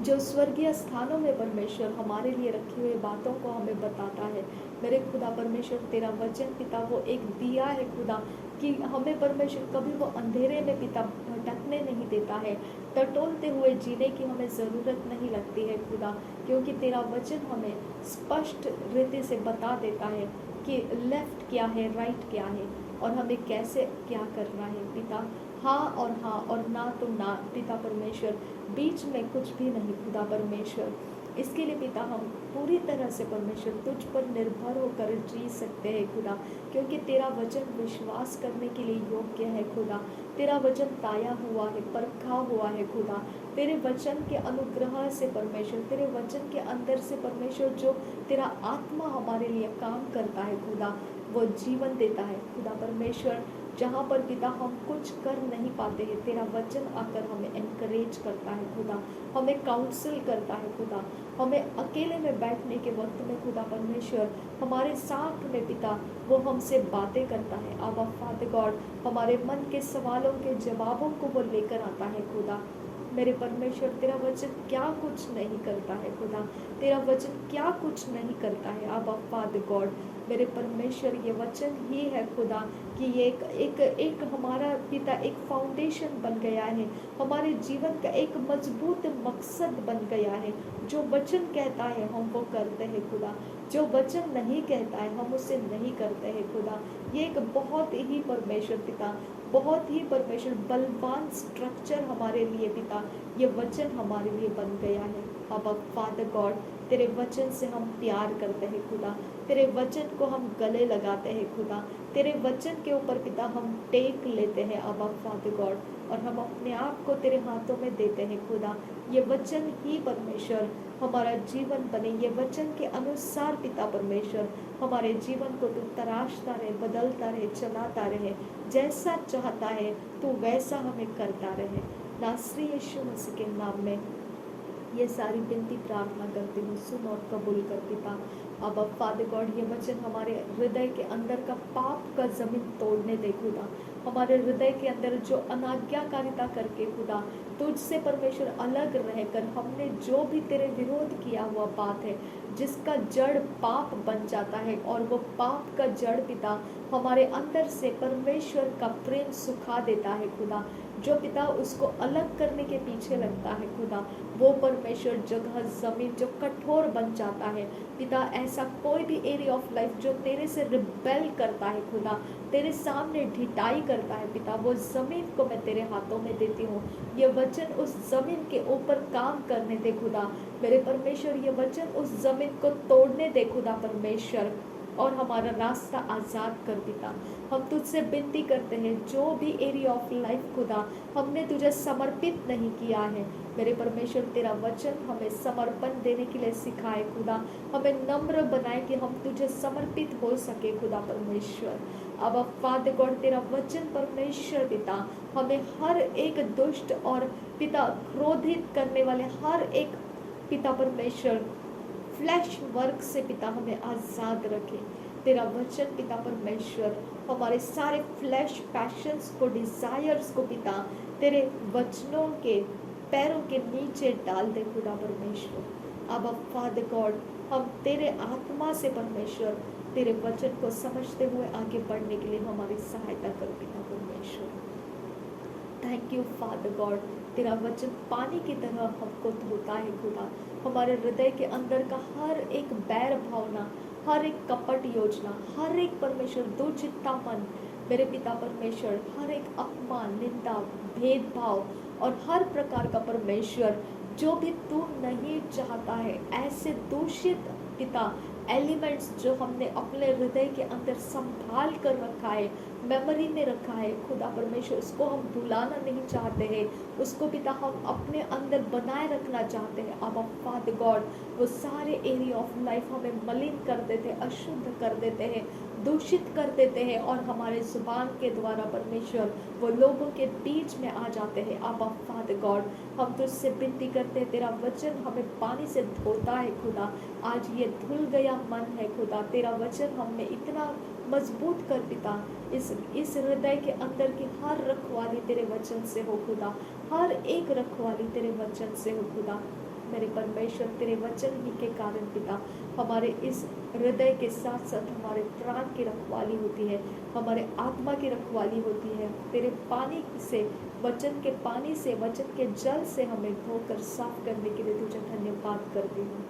जो स्वर्गीय स्थानों में परमेश्वर हमारे लिए रखी हुई बातों को हमें बताता है। मेरे खुदा परमेश्वर, तेरा वचन पिता वो एक दिया है खुदा, कि हमें परमेश्वर कभी वो अंधेरे में पिता भटकने नहीं देता है। टटोलते हुए जीने की हमें ज़रूरत नहीं लगती है खुदा, क्योंकि तेरा वचन हमें स्पष्ट रीति से बता देता है कि लेफ्ट क्या है, राइट क्या है, और हमें कैसे क्या करना है पिता। हाँ और ना तो ना पिता परमेश्वर, बीच में कुछ भी नहीं खुदा परमेश्वर। इसके लिए पिता हम पूरी तरह से परमेश्वर तुझ पर निर्भर होकर जी सकते हैं खुदा, क्योंकि तेरा वचन विश्वास करने के लिए योग्य है खुदा। तेरा वचन ताया हुआ है, परखा हुआ है खुदा। तेरे वचन के अनुग्रह से परमेश्वर, तेरे वचन के अंदर से परमेश्वर जो तेरा आत्मा हमारे लिए काम करता है खुदा, वो जीवन देता है खुदा परमेश्वर। जहाँ पर पिता हम कुछ कर नहीं पाते हैं, तेरा वचन आकर हमें एनकरेज करता है खुदा, हमें काउंसिल करता है खुदा, हमें अकेले में बैठने के वक्त में खुदा परमेश्वर हमारे साथ में पिता वो हमसे बातें करता है। आबा फादर गॉड, हमारे मन के सवालों के जवाबों को वो लेकर आता है खुदा। मेरे परमेश्वर, तेरा वचन क्या कुछ नहीं करता है खुदा, तेरा वचन क्या कुछ नहीं करता है। आबा फादर गॉड, मेरे परमेश्वर, ये वचन ही है खुदा कि ये एक हमारा पिता एक फाउंडेशन बन गया है, हमारे जीवन का एक मजबूत मकसद बन गया है। जो वचन कहता है हम वो करते हैं खुदा, जो वचन नहीं कहता है हम उसे नहीं करते हैं खुदा। ये एक बहुत ही परमेश्वर पिता, बहुत ही परमेश्वर बलवान स्ट्रक्चर हमारे लिए पिता, ये वचन हमारे लिए बन गया है। अब फादर गॉड, तेरे वचन से हम प्यार करते हैं खुदा, तेरे वचन को हम गले लगाते हैं खुदा, तेरे वचन के ऊपर पिता हम टेक लेते हैं अब फादर गॉड, और हम अपने आप को तेरे हाथों में देते हैं खुदा। ये वचन ही परमेश्वर हमारा जीवन बने, ये वचन के अनुसार पिता परमेश्वर हमारे जीवन को तू तराशता रहे, बदलता रहे, चलाता रहे, जैसा चाहता है तू वैसा हमें करता रहे। नासरी यीशु मसीह के नाम में ये सारी विनती प्रार्थना करती हूँ, सुन और कबूल कर पिता। अब फादर गॉड, ये वचन हमारे हृदय के अंदर का पाप का जमीन तोड़ने दे खुदा, हमारे हृदय के अंदर जो अनाज्ञाकारिता करके खुदा तुझसे परमेश्वर अलग रहकर हमने जो भी तेरे विरोध किया हुआ बात है, जिसका जड़ पाप बन जाता है, और वो पाप का जड़ पिता हमारे अंदर से परमेश्वर का प्रेम सुखा देता है खुदा, जो पिता उसको अलग करने के पीछे लगता है खुदा, वो परमेश्वर जगह जमीन जो कठोर बन जाता है पिता। ऐसा कोई भी एरिया ऑफ लाइफ जो तेरे से रिबेल करता है खुदा, तेरे सामने ढिठाई करता है पिता, वो जमीन को मैं तेरे हाथों में देती हूँ। ये वचन उस जमीन के ऊपर काम करने दे खुदा मेरे परमेश्वर, ये वचन उस जमीन को तोड़ने दे खुदा परमेश्वर, और हमारा रास्ता आज़ाद कर पिता। हम तुझसे विनती करते हैं, जो भी एरिया ऑफ लाइफ खुदा हमने तुझे समर्पित नहीं किया है मेरे परमेश्वर, तेरा वचन हमें समर्पण देने के लिए सिखाए खुदा, हमें नम्र बनाए कि हम तुझे समर्पित हो सके खुदा परमेश्वर। अब फादर गॉड, तेरा वचन परमेश्वर पिता हमें हर एक दुष्ट और पिता क्रोधित करने वाले हर एक पिता परमेश्वर फ्लैश वर्क से पिता हमें आज़ाद रखे। तेरा वचन पिता परमेश्वर हमारे सारे फ्लैश पैशंस को, डिज़ायर्स को पिता तेरे वचनों के पैरों के नीचे डाल दे खुदा परमेश्वर। अब फादर गॉड, हम तेरे आत्मा से परमेश्वर तेरे वचन को समझते हुए आगे बढ़ने के लिए हमारी सहायता कर पिता परमेश्वर। थैंक यू फादर गॉड, तेरा वचन पानी की तरह हमको धोता है खुदा, हमारे हृदय के अंदर का हर एक बैर भावना, हर एक कपट योजना, हर एक परमेश्वर दुचित्ता मन मेरे पिता परमेश्वर, हर एक अपमान, निंदा, भेदभाव और हर प्रकार का परमेश्वर जो भी तू नहीं चाहता है, ऐसे दूषित पिता एलिमेंट्स जो हमने अपने हृदय के अंदर संभाल कर रखा है, मेमोरी में रखा है खुदा परमेश्वर, उसको हम भुलाना नहीं चाहते हैं, उसको पिता हम अपने अंदर बनाए रखना चाहते हैं। अब फादर गॉड, वो सारे एरिया ऑफ लाइफ हमें मलिन कर देते, अशुद्ध कर देते हैं, दूषित कर देते हैं, और हमारे जुबान के द्वारा परमेश्वर वो लोगों के बीच में आ जाते हैं। अब फादर गॉड, हम तुझसे विनती करते हैं, तेरा वचन हमें पानी से धोता है खुदा, आज ये धुल गया मन है खुदा, तेरा वचन हमें इतना मजबूत कर पिता, इस हृदय के अंदर की हर रखवाली तेरे वचन से हो खुदा, हर एक रखवाली तेरे वचन से हो खुदा मेरे परमेश्वर। तेरे वचन ही के कारण पिता हमारे इस हृदय के साथ साथ हमारे प्राण की रखवाली होती है, हमारे आत्मा की रखवाली होती है। तेरे पानी से, वचन के पानी से, वचन के जल से हमें धोकर साफ करने के लिए तुझे धन्यवाद करती हूँ।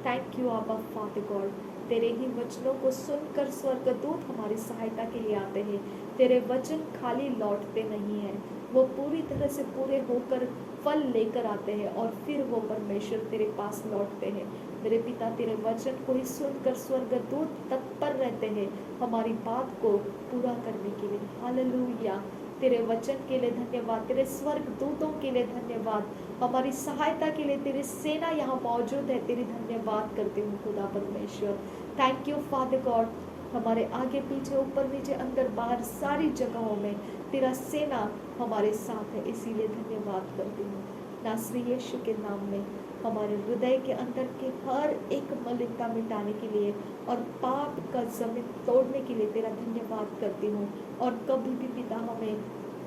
थैंक यू आबा फादर गॉड, तेरे ही वचनों को सुनकर स्वर्गदूत हमारी सहायता के लिए आते हैं। तेरे वचन खाली लौटते नहीं हैं, वो पूरी तरह से पूरे होकर फल लेकर आते हैं और फिर वो परमेश्वर तेरे पास लौटते हैं। मेरे पिता, तेरे वचन को ही सुनकर स्वर्गदूत तत्पर रहते हैं हमारी बात को पूरा करने के लिए। हालेलुया। तेरे वचन के लिए धन्यवाद, तेरे स्वर्गदूतों के लिए धन्यवाद, हमारी सहायता के लिए तेरी सेना यहाँ मौजूद है। तेरी धन्यवाद करती हूँ खुदा परमेश्वर। Thank you father God. हमारे आगे पीछे ऊपर नीचे अंदर बाहर सारी जगहों में तेरा सेना हमारे साथ है, इसीलिए धन्यवाद करती हूँ। नासरी यीशु के नाम में हमारे हृदय के अंदर के हर एक मलिनता मिटाने के लिए और पाप का जमीन तोड़ने के लिए तेरा धन्यवाद करती हूँ। और कभी भी पिता हमें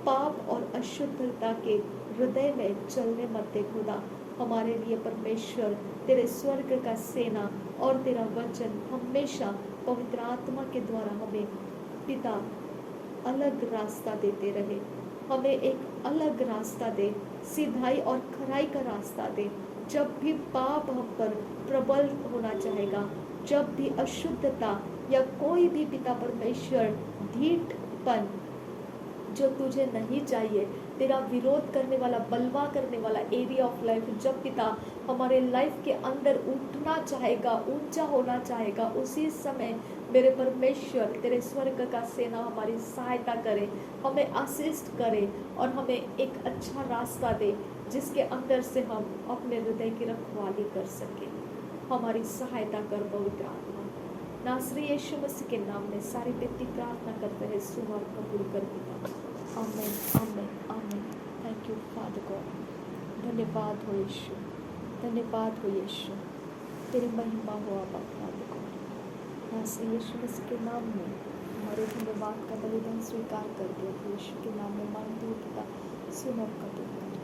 पाप और अशुद्धता के हृदय में चलने मत दे खुदा। हमारे लिए परमेश्वर तेरे स्वर्ग का सेना और तेरा वचन हमेशा पवित्र आत्मा के द्वारा हमें पिता अलग रास्ता देते रहे। हमें एक अलग रास्ता दे, सिधाई और खराई का रास्ता दे। जब भी पाप हम पर प्रबल होना चाहेगा, जब भी अशुद्धता या कोई भी पिता परमेश्वर ढीठपन जो तुझे नहीं चाहिए, तेरा विरोध करने वाला, बलवा करने वाला एरिया ऑफ लाइफ, जब पिता हमारे लाइफ के अंदर उठना चाहेगा, ऊंचा होना चाहेगा, उसी समय मेरे परमेश्वर तेरे स्वर्ग का सेना हमारी सहायता करे, हमें असिस्ट करे और हमें एक अच्छा रास्ता दे जिसके अंदर से हम अपने हृदय की रखवाली कर सकें। हमारी सहायता कर पवित्र आत्मा। नासरी यीशु मसीह के नाम में सारी व्यक्ति प्रार्थना करते हैं, सुन और कबूल कर पिता। आमीन, आमीन, आमीन। Thank you father God. धन्यवाद हो यीशु, धन्यवाद हो यीशु, तेरी महिमा हो अब फादर गॉड। नासरी यीशु मसीह के नाम में हमारे धन्यवाद का बलिदान स्वीकार करके यीशु के नाम में मांगती हूँ पिता, सुन और कबूल कर।